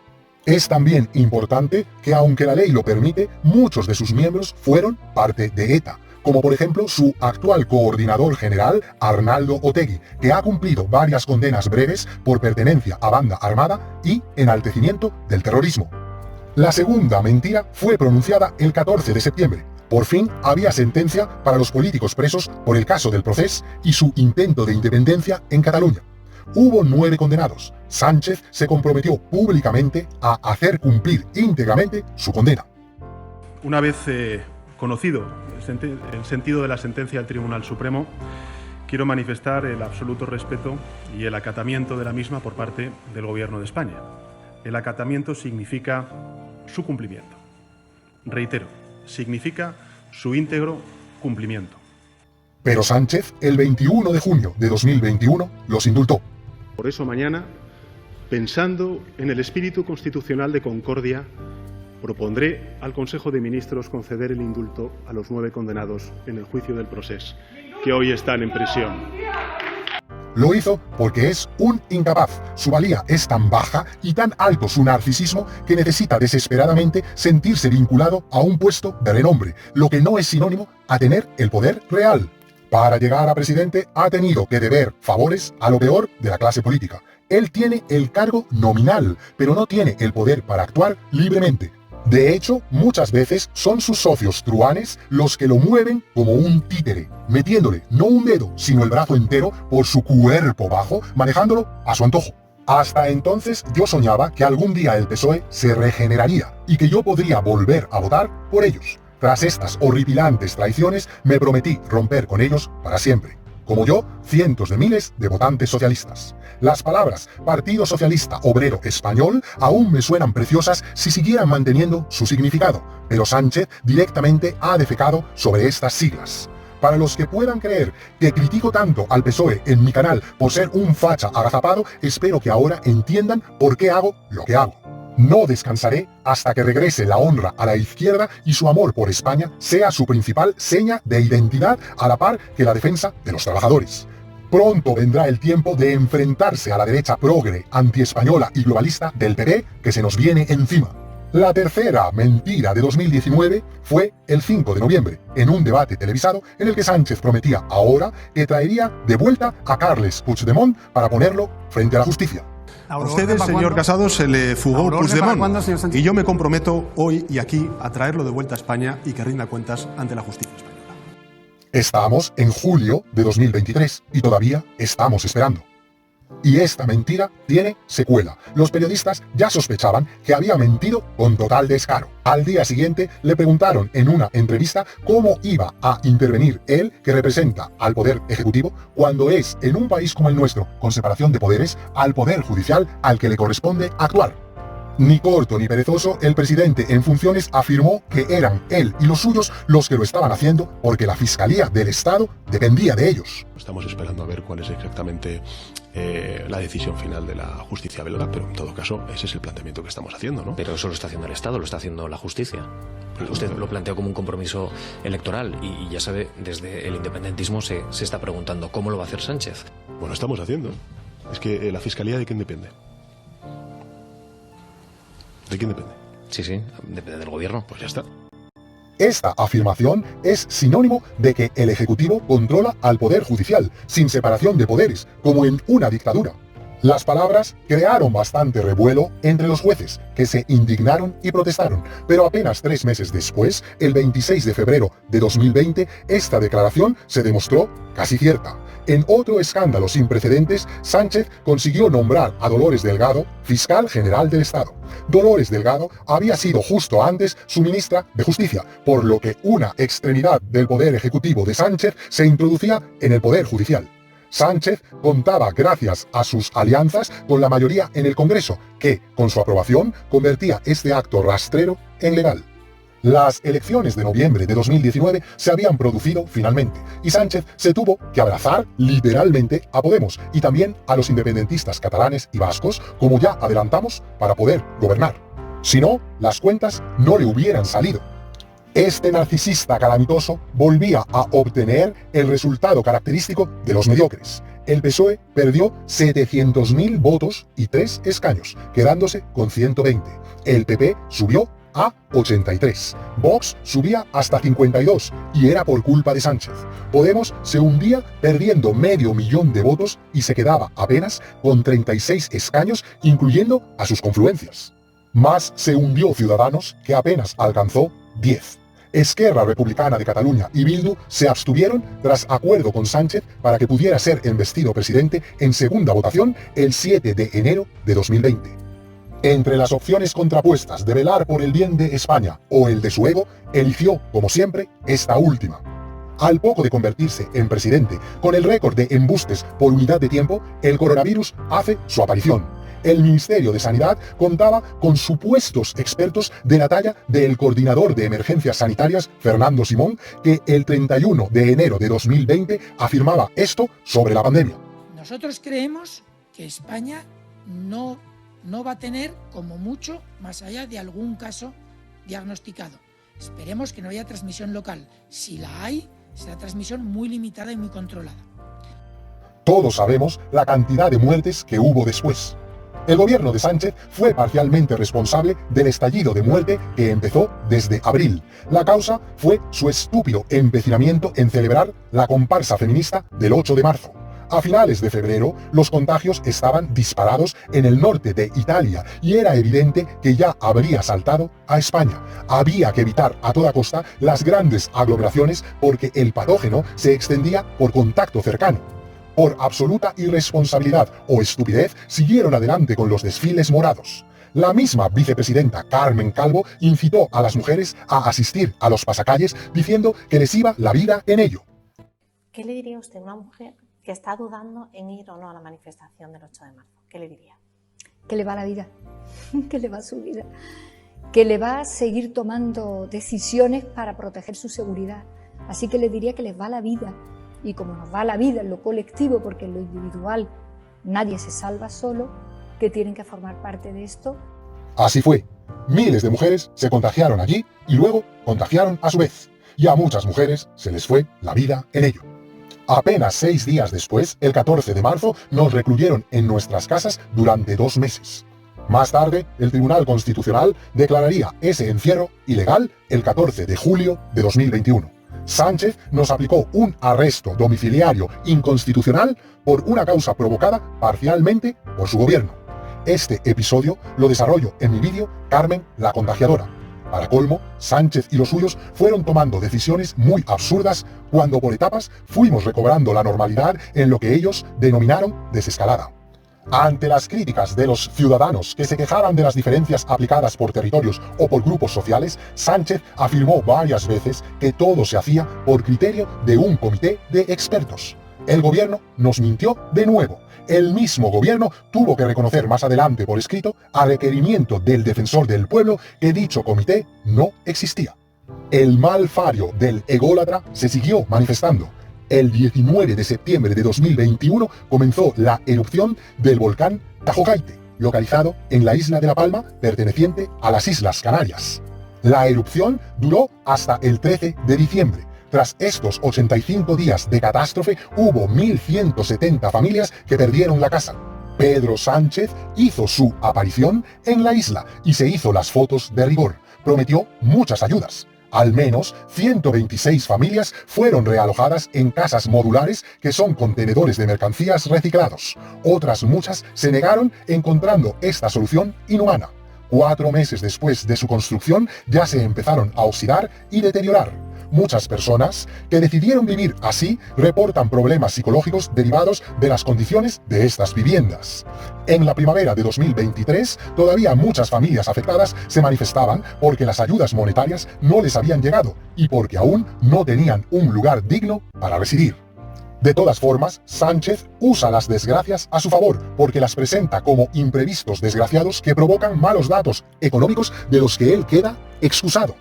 Speaker 1: Es también importante que, aunque la ley lo permite, muchos de sus miembros fueron parte de ETA, como por ejemplo su actual coordinador general, Arnaldo Otegi, que ha cumplido varias condenas breves por pertenencia a banda armada y enaltecimiento del terrorismo. La segunda mentira fue pronunciada el 14 de septiembre. Por fin había sentencia para los políticos presos por el caso del Procés y su intento de independencia en Cataluña. Hubo 9 condenados. Sánchez se comprometió públicamente a hacer cumplir íntegramente su condena.
Speaker 4: Una vez conocido el sentido de la sentencia del Tribunal Supremo, quiero manifestar el absoluto respeto y el acatamiento de la misma por parte del Gobierno de España. El acatamiento significa su cumplimiento. Reitero, significa su íntegro cumplimiento.
Speaker 1: Pero Sánchez, el 21 de junio de 2021, los indultó.
Speaker 4: Por eso mañana, pensando en el espíritu constitucional de concordia, propondré al Consejo de Ministros conceder el indulto a los 9 condenados en el juicio del Procés, que hoy están en prisión.
Speaker 1: Lo hizo porque es un incapaz. Su valía es tan baja y tan alto su narcisismo que necesita desesperadamente sentirse vinculado a un puesto de renombre, lo que no es sinónimo a tener el poder real. Para llegar a presidente ha tenido que deber favores a lo peor de la clase política. Él tiene el cargo nominal, pero no tiene el poder para actuar libremente. De hecho, muchas veces son sus socios truhanes los que lo mueven como un títere, metiéndole no un dedo, sino el brazo entero por su cuerpo bajo, manejándolo a su antojo. Hasta entonces yo soñaba que algún día el PSOE se regeneraría y que yo podría volver a votar por ellos. Tras estas horripilantes traiciones, me prometí romper con ellos para siempre. como yo, cientos de miles de votantes socialistas. Las palabras Partido Socialista Obrero Español aún me suenan preciosas si siguieran manteniendo su significado, pero Sánchez directamente ha defecado sobre estas siglas. Para los que puedan creer que critico tanto al PSOE en mi canal por ser un facha agazapado, espero que ahora entiendan por qué hago lo que hago. No descansaré hasta que regrese la honra a la izquierda y su amor por España sea su principal seña de identidad a la par que la defensa de los trabajadores. Pronto vendrá el tiempo de enfrentarse a la derecha progre, antiespañola y globalista del PP que se nos viene encima. La tercera mentira de 2019 fue el 5 de noviembre, en un debate televisado en el que Sánchez prometía ahora que traería de vuelta a Carles Puigdemont para ponerlo frente a la justicia.
Speaker 2: A ustedes, señor Casado, se le fugó Puigdemont y yo me comprometo hoy y aquí a traerlo de vuelta a España y que rinda cuentas ante la justicia española.
Speaker 1: Estamos en julio de 2023 y todavía estamos esperando. Y esta mentira tiene secuela. Los periodistas ya sospechaban que había mentido con total descaro. Al día siguiente le preguntaron en una entrevista cómo iba a intervenir él, que representa al Poder Ejecutivo, cuando es, en un país como el nuestro, con separación de poderes, al Poder Judicial al que le corresponde actuar. Ni corto ni perezoso, el presidente en funciones afirmó que eran él y los suyos los que lo estaban haciendo porque la Fiscalía del Estado dependía de ellos.
Speaker 2: Estamos esperando a ver cuál es exactamente la decisión final de la justicia belga, pero en todo caso ese es el planteamiento que estamos haciendo, ¿no?
Speaker 7: Pero eso lo está haciendo el Estado, lo está haciendo la justicia. Usted lo planteó como un compromiso electoral y ya sabe, desde el independentismo se está preguntando cómo lo va a hacer Sánchez.
Speaker 2: Bueno, estamos haciendo. Es que la Fiscalía, ¿de quién depende? ¿De quién depende?
Speaker 7: Sí, depende del gobierno.
Speaker 2: Pues ya está.
Speaker 1: Esta afirmación es sinónimo de que el Ejecutivo controla al Poder Judicial, sin separación de poderes, como en una dictadura. Las palabras crearon bastante revuelo entre los jueces, que se indignaron y protestaron, pero apenas 3 meses después, el 26 de febrero de 2020, esta declaración se demostró casi cierta. En otro escándalo sin precedentes, Sánchez consiguió nombrar a Dolores Delgado fiscal general del Estado. Dolores Delgado había sido justo antes su ministra de Justicia, por lo que una extremidad del poder ejecutivo de Sánchez se introducía en el poder judicial. Sánchez contaba gracias a sus alianzas con la mayoría en el Congreso, que, con su aprobación, convertía este acto rastrero en legal. Las elecciones de noviembre de 2019 se habían producido finalmente, y Sánchez se tuvo que abrazar literalmente a Podemos y también a los independentistas catalanes y vascos, como ya adelantamos, para poder gobernar. Si no, las cuentas no le hubieran salido. Este narcisista calamitoso volvía a obtener el resultado característico de los mediocres. El PSOE perdió 700.000 votos y 3 escaños, quedándose con 120. El PP subió a 83. Vox subía hasta 52 y era por culpa de Sánchez. Podemos se hundía perdiendo 500.000 de votos y se quedaba apenas con 36 escaños, incluyendo a sus confluencias. Más se hundió Ciudadanos, que apenas alcanzó 10. Esquerra Republicana de Cataluña y Bildu se abstuvieron tras acuerdo con Sánchez para que pudiera ser investido presidente en segunda votación el 7 de enero de 2020. Entre las opciones contrapuestas de velar por el bien de España o el de su ego, eligió, como siempre, esta última. Al poco de convertirse en presidente, con el récord de embustes por unidad de tiempo, el coronavirus hace su aparición. El Ministerio de Sanidad contaba con supuestos expertos de la talla del coordinador de emergencias sanitarias, Fernando Simón, que el 31 de enero de 2020 afirmaba esto sobre la pandemia.
Speaker 8: Nosotros creemos que España no va a tener, como mucho, más allá de algún caso diagnosticado. Esperemos que no haya transmisión local. Si la hay, será transmisión muy limitada y muy controlada.
Speaker 1: Todos sabemos la cantidad de muertes que hubo después. El gobierno de Sánchez fue parcialmente responsable del estallido de muerte que empezó desde abril. La causa fue su estúpido empecinamiento en celebrar la comparsa feminista del 8 de marzo. A finales de febrero, los contagios estaban disparados en el norte de Italia y era evidente que ya habría saltado a España. Había que evitar a toda costa las grandes aglomeraciones porque el patógeno se extendía por contacto cercano. Por absoluta irresponsabilidad o estupidez, siguieron adelante con los desfiles morados. La misma vicepresidenta Carmen Calvo incitó a las mujeres a asistir a los pasacalles diciendo que les iba la vida en ello.
Speaker 9: ¿Qué le diría usted a una mujer que está dudando en ir o no a la manifestación del 8 de marzo? ¿Qué le diría?
Speaker 5: Que le va la vida, que le va su vida, que le va a seguir tomando decisiones para proteger su seguridad. Así que le diría que les va la vida, y como nos va la vida en lo colectivo, porque en lo individual nadie se salva solo, que tienen que formar parte de esto.
Speaker 1: Así fue. Miles de mujeres se contagiaron allí y luego contagiaron a su vez. Y a muchas mujeres se les fue la vida en ello. Apenas 6 días después, el 14 de marzo, nos recluyeron en nuestras casas durante 2 meses. Más tarde, el Tribunal Constitucional declararía ese encierro ilegal el 14 de julio de 2021. Sánchez nos aplicó un arresto domiciliario inconstitucional por una causa provocada parcialmente por su gobierno. Este episodio lo desarrollo en mi vídeo Carmen la Contagiadora. Para colmo, Sánchez y los suyos fueron tomando decisiones muy absurdas cuando por etapas fuimos recobrando la normalidad en lo que ellos denominaron desescalada. Ante las críticas de los ciudadanos que se quejaban de las diferencias aplicadas por territorios o por grupos sociales, Sánchez afirmó varias veces que todo se hacía por criterio de un comité de expertos. El gobierno nos mintió de nuevo. El mismo gobierno tuvo que reconocer más adelante por escrito, a requerimiento del defensor del pueblo, que dicho comité no existía. El mal fario del ególatra se siguió manifestando. El 19 de septiembre de 2021 comenzó la erupción del volcán Tajogaite, localizado en la isla de La Palma, perteneciente a las Islas Canarias. La erupción duró hasta el 13 de diciembre. Tras estos 85 días de catástrofe, hubo 1.170 familias que perdieron la casa. Pedro Sánchez hizo su aparición en la isla y se hizo las fotos de rigor. Prometió muchas ayudas. Al menos 126 familias fueron realojadas en casas modulares que son contenedores de mercancías reciclados. Otras muchas se negaron, encontrando esta solución inhumana. 4 meses después de su construcción ya se empezaron a oxidar y deteriorar. Muchas personas que decidieron vivir así reportan problemas psicológicos derivados de las condiciones de estas viviendas. En la primavera de 2023, todavía muchas familias afectadas se manifestaban porque las ayudas monetarias no les habían llegado y porque aún no tenían un lugar digno para residir. De todas formas, Sánchez usa las desgracias a su favor porque las presenta como imprevistos desgraciados que provocan malos datos económicos de los que él queda excusado.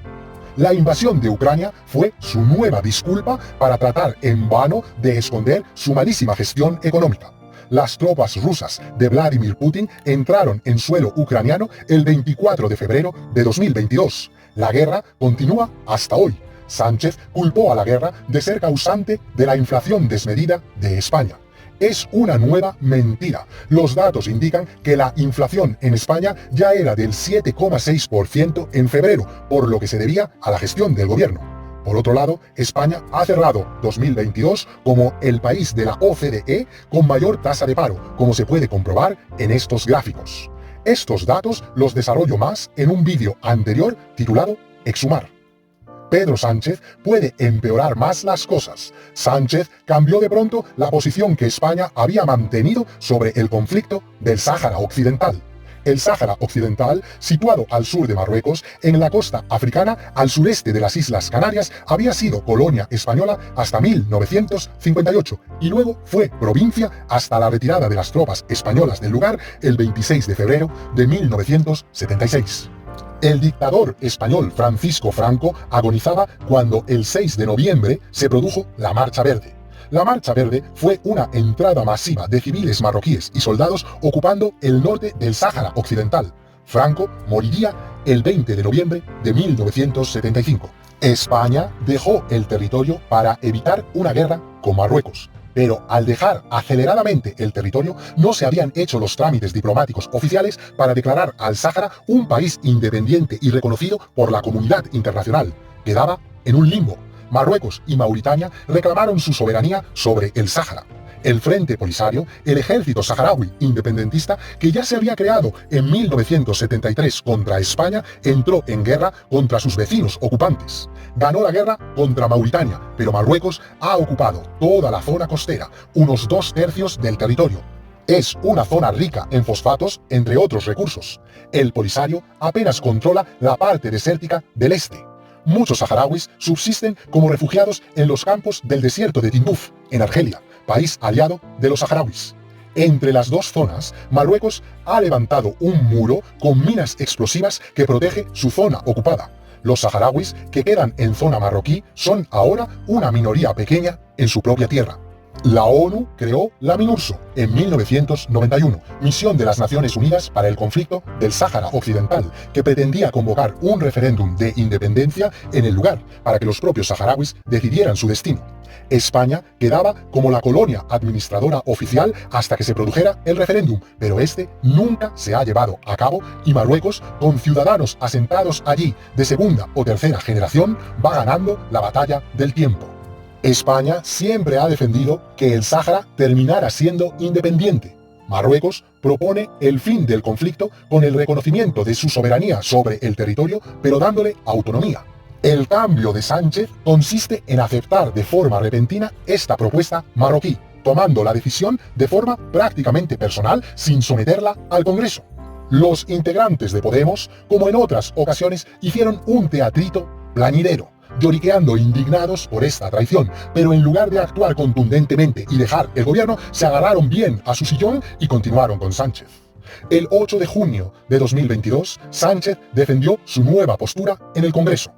Speaker 1: La invasión de Ucrania fue su nueva disculpa para tratar en vano de esconder su malísima gestión económica. Las tropas rusas de Vladimir Putin entraron en suelo ucraniano el 24 de febrero de 2022. La guerra continúa hasta hoy. Sánchez culpó a la guerra de ser causante de la inflación desmedida de España. Es una nueva mentira. Los datos indican que la inflación en España ya era del 7,6% en febrero, por lo que se debía a la gestión del gobierno. Por otro lado, España ha cerrado 2022 como el país de la OCDE con mayor tasa de paro, como se puede comprobar en estos gráficos. Estos datos los desarrollo más en un vídeo anterior titulado Exhumar. Pedro Sánchez puede empeorar más las cosas. Sánchez cambió de pronto la posición que España había mantenido sobre el conflicto del Sáhara Occidental. El Sáhara Occidental, situado al sur de Marruecos, en la costa africana, al sureste de las Islas Canarias, había sido colonia española hasta 1958 y luego fue provincia hasta la retirada de las tropas españolas del lugar el 26 de febrero de 1976. El dictador español Francisco Franco agonizaba cuando el 6 de noviembre se produjo la Marcha Verde. La Marcha Verde fue una entrada masiva de civiles marroquíes y soldados ocupando el norte del Sáhara Occidental. Franco moriría el 20 de noviembre de 1975. España dejó el territorio para evitar una guerra con Marruecos. Pero al dejar aceleradamente el territorio, no se habían hecho los trámites diplomáticos oficiales para declarar al Sáhara un país independiente y reconocido por la comunidad internacional. Quedaba en un limbo. Marruecos y Mauritania reclamaron su soberanía sobre el Sáhara. El Frente Polisario, el ejército saharaui independentista que ya se había creado en 1973 contra España, entró en guerra contra sus vecinos ocupantes. Ganó la guerra contra Mauritania, pero Marruecos ha ocupado toda la zona costera, unos 2/3 del territorio. Es una zona rica en fosfatos, entre otros recursos. El Polisario apenas controla la parte desértica del este. muchos saharauis subsisten como refugiados en los campos del desierto de Tinduf, en Argelia, país aliado de los saharauis. Entre las dos zonas, Marruecos ha levantado un muro con minas explosivas que protege su zona ocupada. Los saharauis que quedan en zona marroquí son ahora una minoría pequeña en su propia tierra. La ONU creó la MINURSO en 1991, misión de las Naciones Unidas para el conflicto del Sáhara Occidental, que pretendía convocar un referéndum de independencia en el lugar para que los propios saharauis decidieran su destino. España quedaba como la colonia administradora oficial hasta que se produjera el referéndum, pero este nunca se ha llevado a cabo y Marruecos, con ciudadanos asentados allí de segunda o tercera generación, va ganando la batalla del tiempo. España siempre ha defendido que el Sáhara terminara siendo independiente. Marruecos propone el fin del conflicto con el reconocimiento de su soberanía sobre el territorio, pero dándole autonomía. El cambio de Sánchez consiste en aceptar de forma repentina esta propuesta marroquí, tomando la decisión de forma prácticamente personal sin someterla al Congreso. Los integrantes de Podemos, como en otras ocasiones, hicieron un teatrito plañidero, lloriqueando indignados por esta traición, pero en lugar de actuar contundentemente y dejar el gobierno, se agarraron bien a su sillón y continuaron con Sánchez. El 8 de junio de 2022, Sánchez defendió su nueva postura en el Congreso.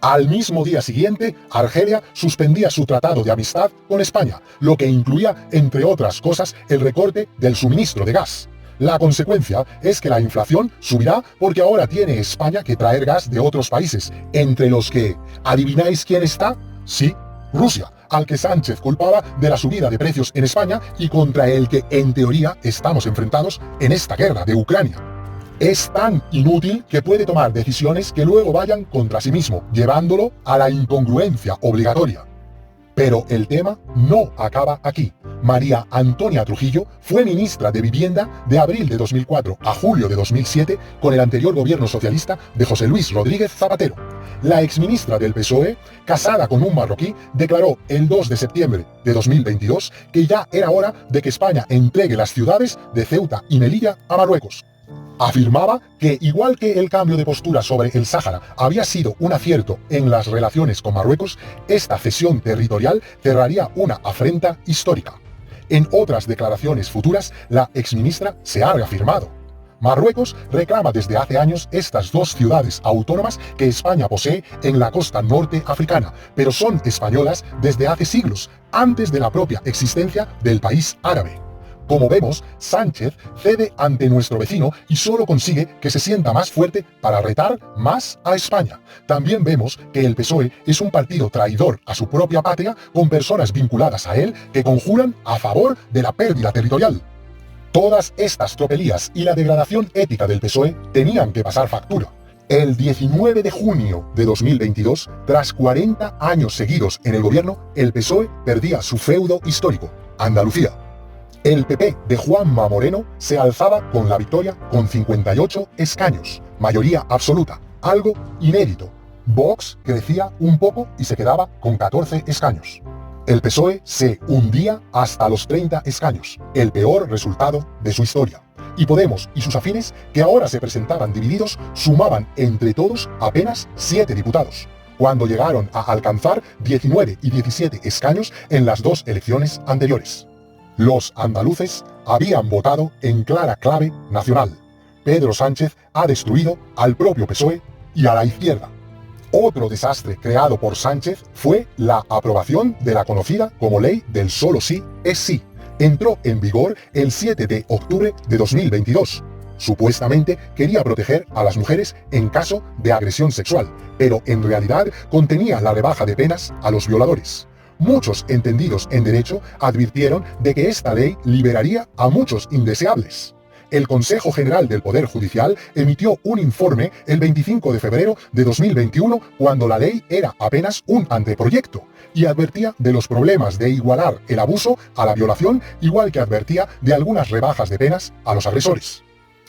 Speaker 1: Al mismo día siguiente, Argelia suspendía su tratado de amistad con España, lo que incluía, entre otras cosas, el recorte del suministro de gas. La consecuencia es que la inflación subirá porque ahora tiene España que traer gas de otros países, entre los que, ¿adivináis quién está? Sí, Rusia, al que Sánchez culpaba de la subida de precios en España y contra el que, en teoría, estamos enfrentados en esta guerra de Ucrania. Es tan inútil que puede tomar decisiones que luego vayan contra sí mismo, llevándolo a la incongruencia obligatoria. Pero el tema no acaba aquí. María Antonia Trujillo fue ministra de Vivienda de abril de 2004 a julio de 2007 con el anterior gobierno socialista de José Luis Rodríguez Zapatero. La exministra del PSOE, casada con un marroquí, declaró el 2 de septiembre de 2022 que ya era hora de que España entregue las ciudades de Ceuta y Melilla a Marruecos. Afirmaba que, igual que el cambio de postura sobre el Sáhara había sido un acierto en las relaciones con Marruecos, esta cesión territorial cerraría una afrenta histórica. En otras declaraciones futuras, la exministra se ha reafirmado. Marruecos reclama desde hace años estas dos ciudades autónomas que España posee en la costa norte africana, pero son españolas desde hace siglos, antes de la propia existencia del país árabe. Como vemos, Sánchez cede ante nuestro vecino y solo consigue que se sienta más fuerte para retar más a España. También vemos que el PSOE es un partido traidor a su propia patria con personas vinculadas a él que conjuran a favor de la pérdida territorial. Todas estas tropelías y la degradación ética del PSOE tenían que pasar factura. El 19 de junio de 2022, tras 40 años seguidos en el gobierno, el PSOE perdía su feudo histórico, Andalucía. El PP de Juanma Moreno se alzaba con la victoria con 58 escaños, mayoría absoluta, algo inédito. Vox crecía un poco y se quedaba con 14 escaños. El PSOE se hundía hasta los 30 escaños, el peor resultado de su historia. Y Podemos y sus afines, que ahora se presentaban divididos, sumaban entre todos apenas 7 diputados, cuando llegaron a alcanzar 19 y 17 escaños en las dos elecciones anteriores. Los andaluces habían votado en clara clave nacional. Pedro Sánchez ha destruido al propio PSOE y a la izquierda. Otro desastre creado por Sánchez fue la aprobación de la conocida como ley del solo sí es sí. Entró en vigor el 7 de octubre de 2022. Supuestamente quería proteger a las mujeres en caso de agresión sexual, pero en realidad contenía la rebaja de penas a los violadores. Muchos entendidos en derecho advirtieron de que esta ley liberaría a muchos indeseables. El Consejo General del Poder Judicial emitió un informe el 25 de febrero de 2021 cuando la ley era apenas un anteproyecto y advertía de los problemas de igualar el abuso a la violación, igual que advertía de algunas rebajas de penas a los agresores.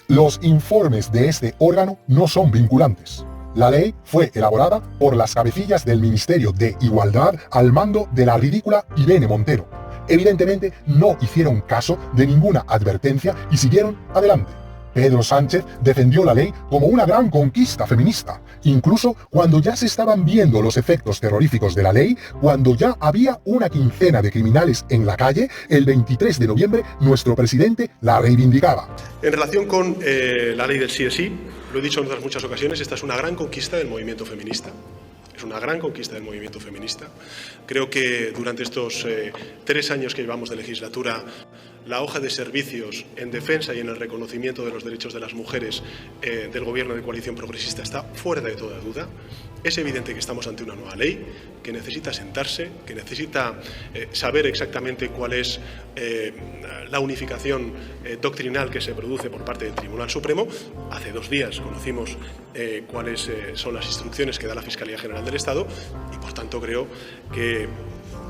Speaker 1: Los informes de este órgano no son vinculantes. La ley fue elaborada por las cabecillas del Ministerio de Igualdad al mando de la ridícula Irene Montero. Evidentemente no hicieron caso de ninguna advertencia y siguieron adelante. Pedro Sánchez defendió la ley como una gran conquista feminista, incluso cuando ya se estaban viendo los efectos terroríficos de la ley, cuando ya había una quincena de criminales en la calle, el 23 de noviembre nuestro presidente la reivindicaba.
Speaker 4: En relación con la ley del sí es sí, lo he dicho en otras muchas ocasiones, esta es una gran conquista del movimiento feminista. Es una gran conquista del movimiento feminista. Creo que durante estos 3 años que llevamos de legislatura, la hoja de servicios en defensa y en el reconocimiento de los derechos de las mujeres del Gobierno de Coalición Progresista está fuera de toda duda. Es evidente que estamos ante una nueva ley que necesita sentarse, que necesita saber exactamente cuál es la unificación doctrinal que se produce por parte del Tribunal Supremo. Hace 2 días conocimos cuáles son las instrucciones que da la Fiscalía General del Estado y, por tanto, creo que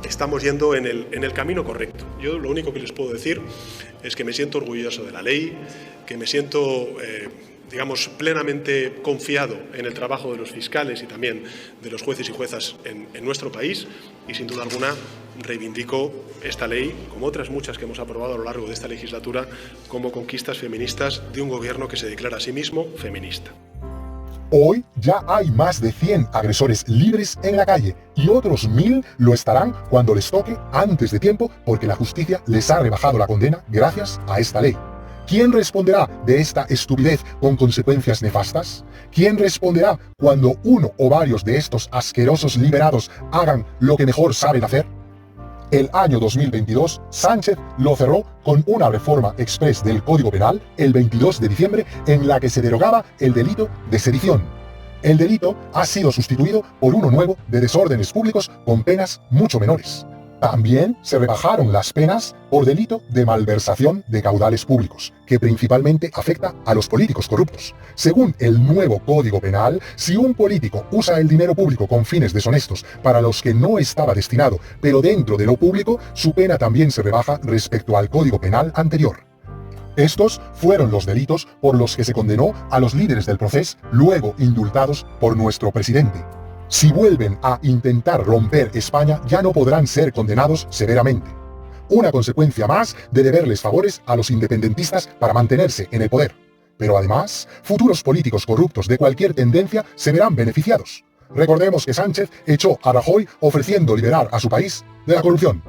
Speaker 4: estamos yendo en el camino correcto. Yo lo único que les puedo decir es que me siento orgulloso de la ley, que me siento, digamos, plenamente confiado en el trabajo de los fiscales y también de los jueces y juezas en nuestro país y, sin duda alguna, reivindico esta ley, como otras muchas que hemos aprobado a lo largo de esta legislatura, como conquistas feministas de un gobierno que se declara a sí mismo feminista.
Speaker 1: Hoy ya hay más de 100 agresores libres en la calle y otros 1000 lo estarán cuando les toque antes de tiempo porque la justicia les ha rebajado la condena gracias a esta ley. ¿Quién responderá de esta estupidez con consecuencias nefastas? ¿Quién responderá cuando uno o varios de estos asquerosos liberados hagan lo que mejor saben hacer? El año 2022, Sánchez lo cerró con una reforma express del Código Penal el 22 de diciembre en la que se derogaba el delito de sedición. El delito ha sido sustituido por uno nuevo de desórdenes públicos con penas mucho menores. También se rebajaron las penas por delito de malversación de caudales públicos, que principalmente afecta a los políticos corruptos. Según el nuevo Código Penal, si un político usa el dinero público con fines deshonestos para los que no estaba destinado, pero dentro de lo público, su pena también se rebaja respecto al Código Penal anterior. Estos fueron los delitos por los que se condenó a los líderes del proceso, luego indultados por nuestro presidente. Si vuelven a intentar romper España, ya no podrán ser condenados severamente. Una consecuencia más de deberles favores a los independentistas para mantenerse en el poder. Pero además, futuros políticos corruptos de cualquier tendencia se verán beneficiados. Recordemos que Sánchez echó a Rajoy ofreciendo liberar a su país de la corrupción.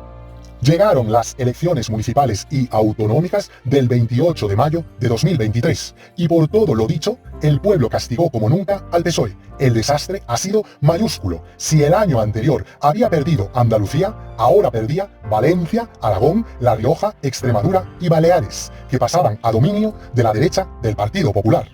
Speaker 1: Llegaron las elecciones municipales y autonómicas del 28 de mayo de 2023 y por todo lo dicho, el pueblo castigó como nunca al PSOE. El desastre ha sido mayúsculo. Si el año anterior había perdido Andalucía, ahora perdía Valencia, Aragón, La Rioja, Extremadura y Baleares, que pasaban a dominio de la derecha del Partido Popular.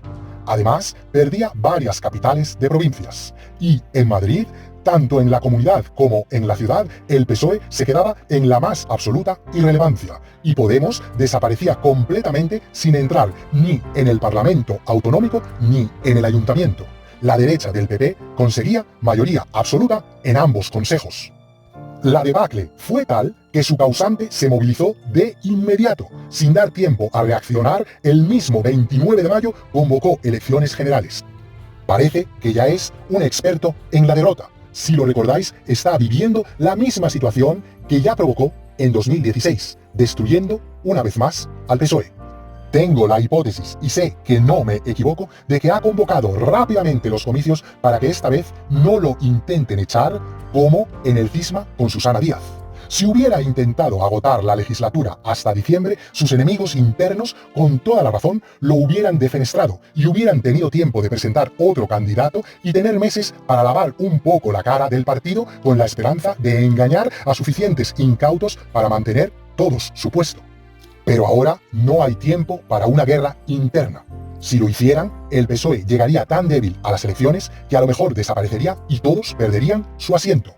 Speaker 1: Además, perdía varias capitales de provincias. Y en Madrid, tanto en la comunidad como en la ciudad, el PSOE se quedaba en la más absoluta irrelevancia y Podemos desaparecía completamente sin entrar ni en el Parlamento autonómico ni en el Ayuntamiento. La derecha del PP conseguía mayoría absoluta en ambos consejos. La debacle fue tal que su causante se movilizó de inmediato. Sin dar tiempo a reaccionar, el mismo 29 de mayo convocó elecciones generales. Parece que ya es un experto en la derrota. Si lo recordáis, está viviendo la misma situación que ya provocó en 2016, destruyendo una vez más al PSOE. Tengo la hipótesis, y sé que no me equivoco, de que ha convocado rápidamente los comicios para que esta vez no lo intenten echar como en el cisma con Susana Díaz. Si hubiera intentado agotar la legislatura hasta diciembre, sus enemigos internos, con toda la razón, lo hubieran defenestrado y hubieran tenido tiempo de presentar otro candidato y tener meses para lavar un poco la cara del partido con la esperanza de engañar a suficientes incautos para mantener todos su puesto. Pero ahora no hay tiempo para una guerra interna. Si lo hicieran, el PSOE llegaría tan débil a las elecciones que a lo mejor desaparecería y todos perderían su asiento.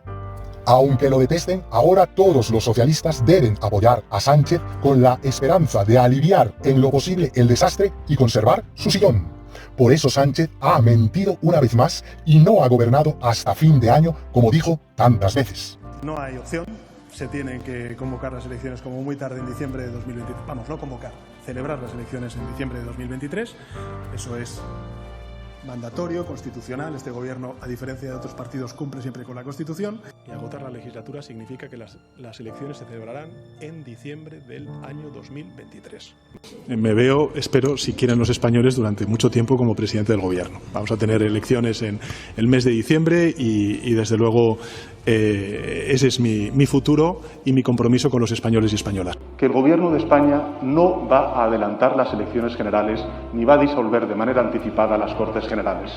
Speaker 1: Aunque lo detesten, ahora todos los socialistas deben apoyar a Sánchez con la esperanza de aliviar en lo posible el desastre y conservar su sillón. Por eso Sánchez ha mentido una vez más y no ha gobernado hasta fin de año, como dijo tantas veces.
Speaker 4: No hay opción, se tienen que convocar las elecciones como muy tarde en diciembre de 2023. Vamos, no convocar, celebrar las elecciones en diciembre de 2023. Eso es mandatorio, constitucional. Este gobierno, a diferencia de otros partidos, cumple siempre con la Constitución. Y agotar la legislatura significa que las elecciones se celebrarán en diciembre del año 2023. Me veo, espero, si quieren los españoles, durante mucho tiempo como presidente del gobierno. Vamos a tener elecciones en el mes de diciembre y desde luego, ese es mi futuro y mi compromiso con los españoles y españolas. Que el Gobierno de España no va a adelantar las elecciones generales ni va a disolver de manera anticipada las Cortes Generales.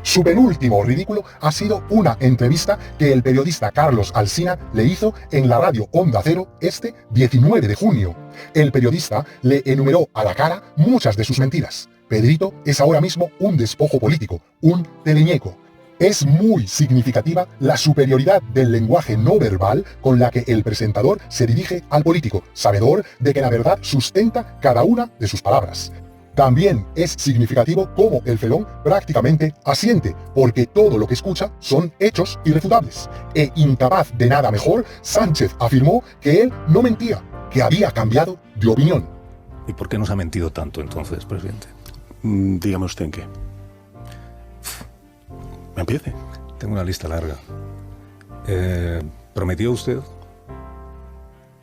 Speaker 1: Su penúltimo ridículo ha sido una entrevista que el periodista Carlos Alsina le hizo en la radio Onda Cero este 19 de junio. El periodista le enumeró a la cara muchas de sus mentiras. Pedrito es ahora mismo un despojo político, un teleñeco. Es muy significativa la superioridad del lenguaje no verbal con la que el presentador se dirige al político, sabedor de que la verdad sustenta cada una de sus palabras. También es significativo cómo el felón prácticamente asiente, porque todo lo que escucha son hechos irrefutables. E incapaz de nada mejor, Sánchez afirmó que él no mentía, que había cambiado de opinión.
Speaker 10: ¿Y por qué nos ha mentido tanto entonces, presidente?
Speaker 2: Dígame usted en qué. Empiece.
Speaker 10: Tengo una lista larga. Prometió usted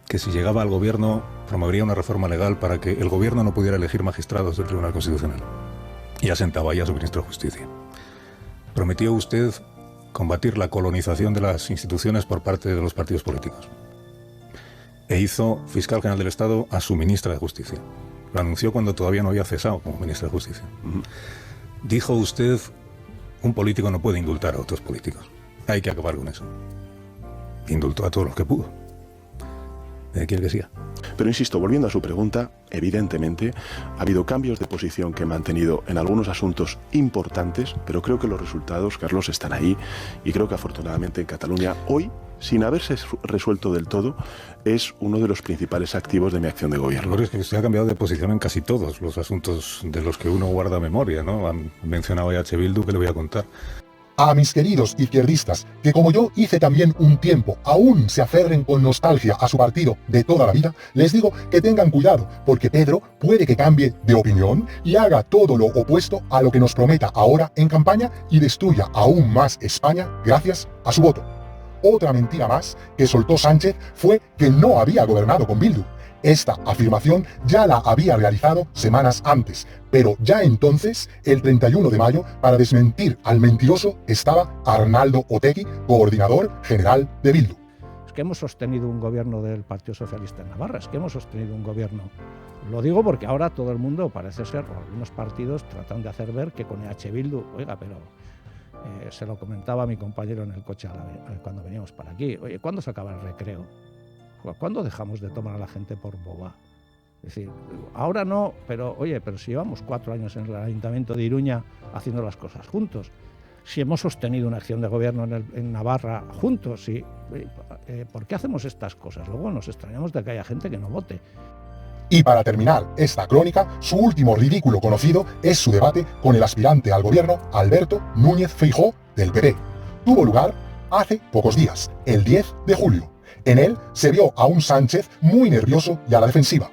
Speaker 10: que si llegaba al gobierno promovería una reforma legal para que el gobierno no pudiera elegir magistrados del Tribunal Constitucional. Y asentaba ya a su ministro de Justicia. Prometió usted combatir la colonización de las instituciones por parte de los partidos políticos. E hizo fiscal general del Estado a su ministra de Justicia. Lo anunció cuando todavía no había cesado como ministra de Justicia. Dijo usted: un político no puede indultar a otros políticos. Hay que acabar con eso. Indultó a todos los que pudo. ¿Quiere que siga?
Speaker 2: Pero insisto, volviendo a su pregunta, evidentemente ha habido cambios de posición que he mantenido en algunos asuntos importantes, pero creo que los resultados, Carlos, están ahí y creo que afortunadamente en Cataluña hoy, sin haberse resuelto del todo, es uno de los principales activos de mi acción de gobierno.
Speaker 10: Pero es que usted ha cambiado de posición en casi todos los asuntos de los que uno guarda memoria, ¿no? Han mencionado a H. Bildu, que le voy a contar.
Speaker 1: A mis queridos izquierdistas, que como yo hice también un tiempo, aún se aferren con nostalgia a su partido de toda la vida, les digo que tengan cuidado, porque Pedro puede que cambie de opinión y haga todo lo opuesto a lo que nos prometa ahora en campaña y destruya aún más España gracias a su voto. Otra mentira más que soltó Sánchez fue que no había gobernado con Bildu. Esta afirmación ya la había realizado semanas antes, pero ya entonces, el 31 de mayo, para desmentir al mentiroso estaba Arnaldo Otegi, coordinador general de Bildu.
Speaker 11: Es que hemos sostenido un gobierno del Partido Socialista en Navarra, es que hemos sostenido un gobierno. Lo digo porque ahora todo el mundo parece ser, o algunos partidos tratan de hacer ver que con H. Bildu, oiga, pero se lo comentaba a mi compañero en el coche cuando veníamos para aquí, oye, ¿cuándo se acaba el recreo? ¿Cuándo dejamos de tomar a la gente por boba? Es decir, ahora no, pero oye, pero si llevamos 4 años en el Ayuntamiento de Iruña haciendo las cosas juntos, si hemos sostenido una acción de gobierno en Navarra juntos, sí, ¿por qué hacemos estas cosas? Luego nos extrañamos de que haya gente que no vote.
Speaker 1: Y para terminar esta crónica, su último ridículo conocido es su debate con el aspirante al gobierno Alberto Núñez Feijóo del PP. Tuvo lugar hace pocos días, el 10 de julio. En él se vio a un Sánchez muy nervioso y a la defensiva.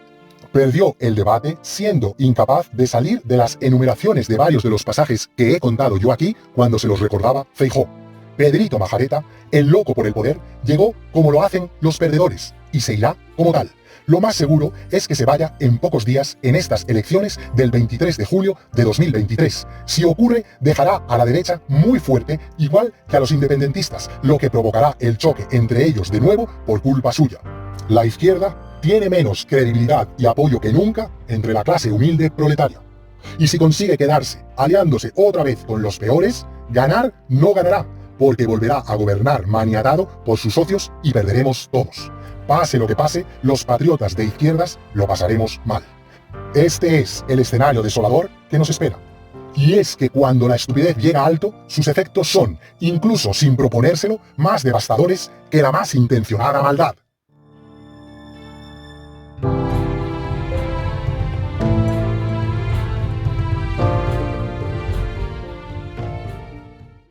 Speaker 1: Perdió el debate siendo incapaz de salir de las enumeraciones de varios de los pasajes que he contado yo aquí cuando se los recordaba Feijóo. Pedrito Majareta, el loco por el poder, llegó como lo hacen los perdedores y se irá como tal. Lo más seguro es que se vaya en pocos días en estas elecciones del 23 de julio de 2023. Si ocurre, dejará a la derecha muy fuerte, igual que a los independentistas, lo que provocará el choque entre ellos de nuevo por culpa suya. La izquierda tiene menos credibilidad y apoyo que nunca entre la clase humilde proletaria. Y si consigue quedarse aliándose otra vez con los peores, ganar no ganará, porque volverá a gobernar maniatado por sus socios y perderemos todos. Pase lo que pase, los patriotas de izquierdas lo pasaremos mal. Este es el escenario desolador que nos espera. Y es que cuando la estupidez llega alto, sus efectos son, incluso sin proponérselo, más devastadores que la más intencionada maldad.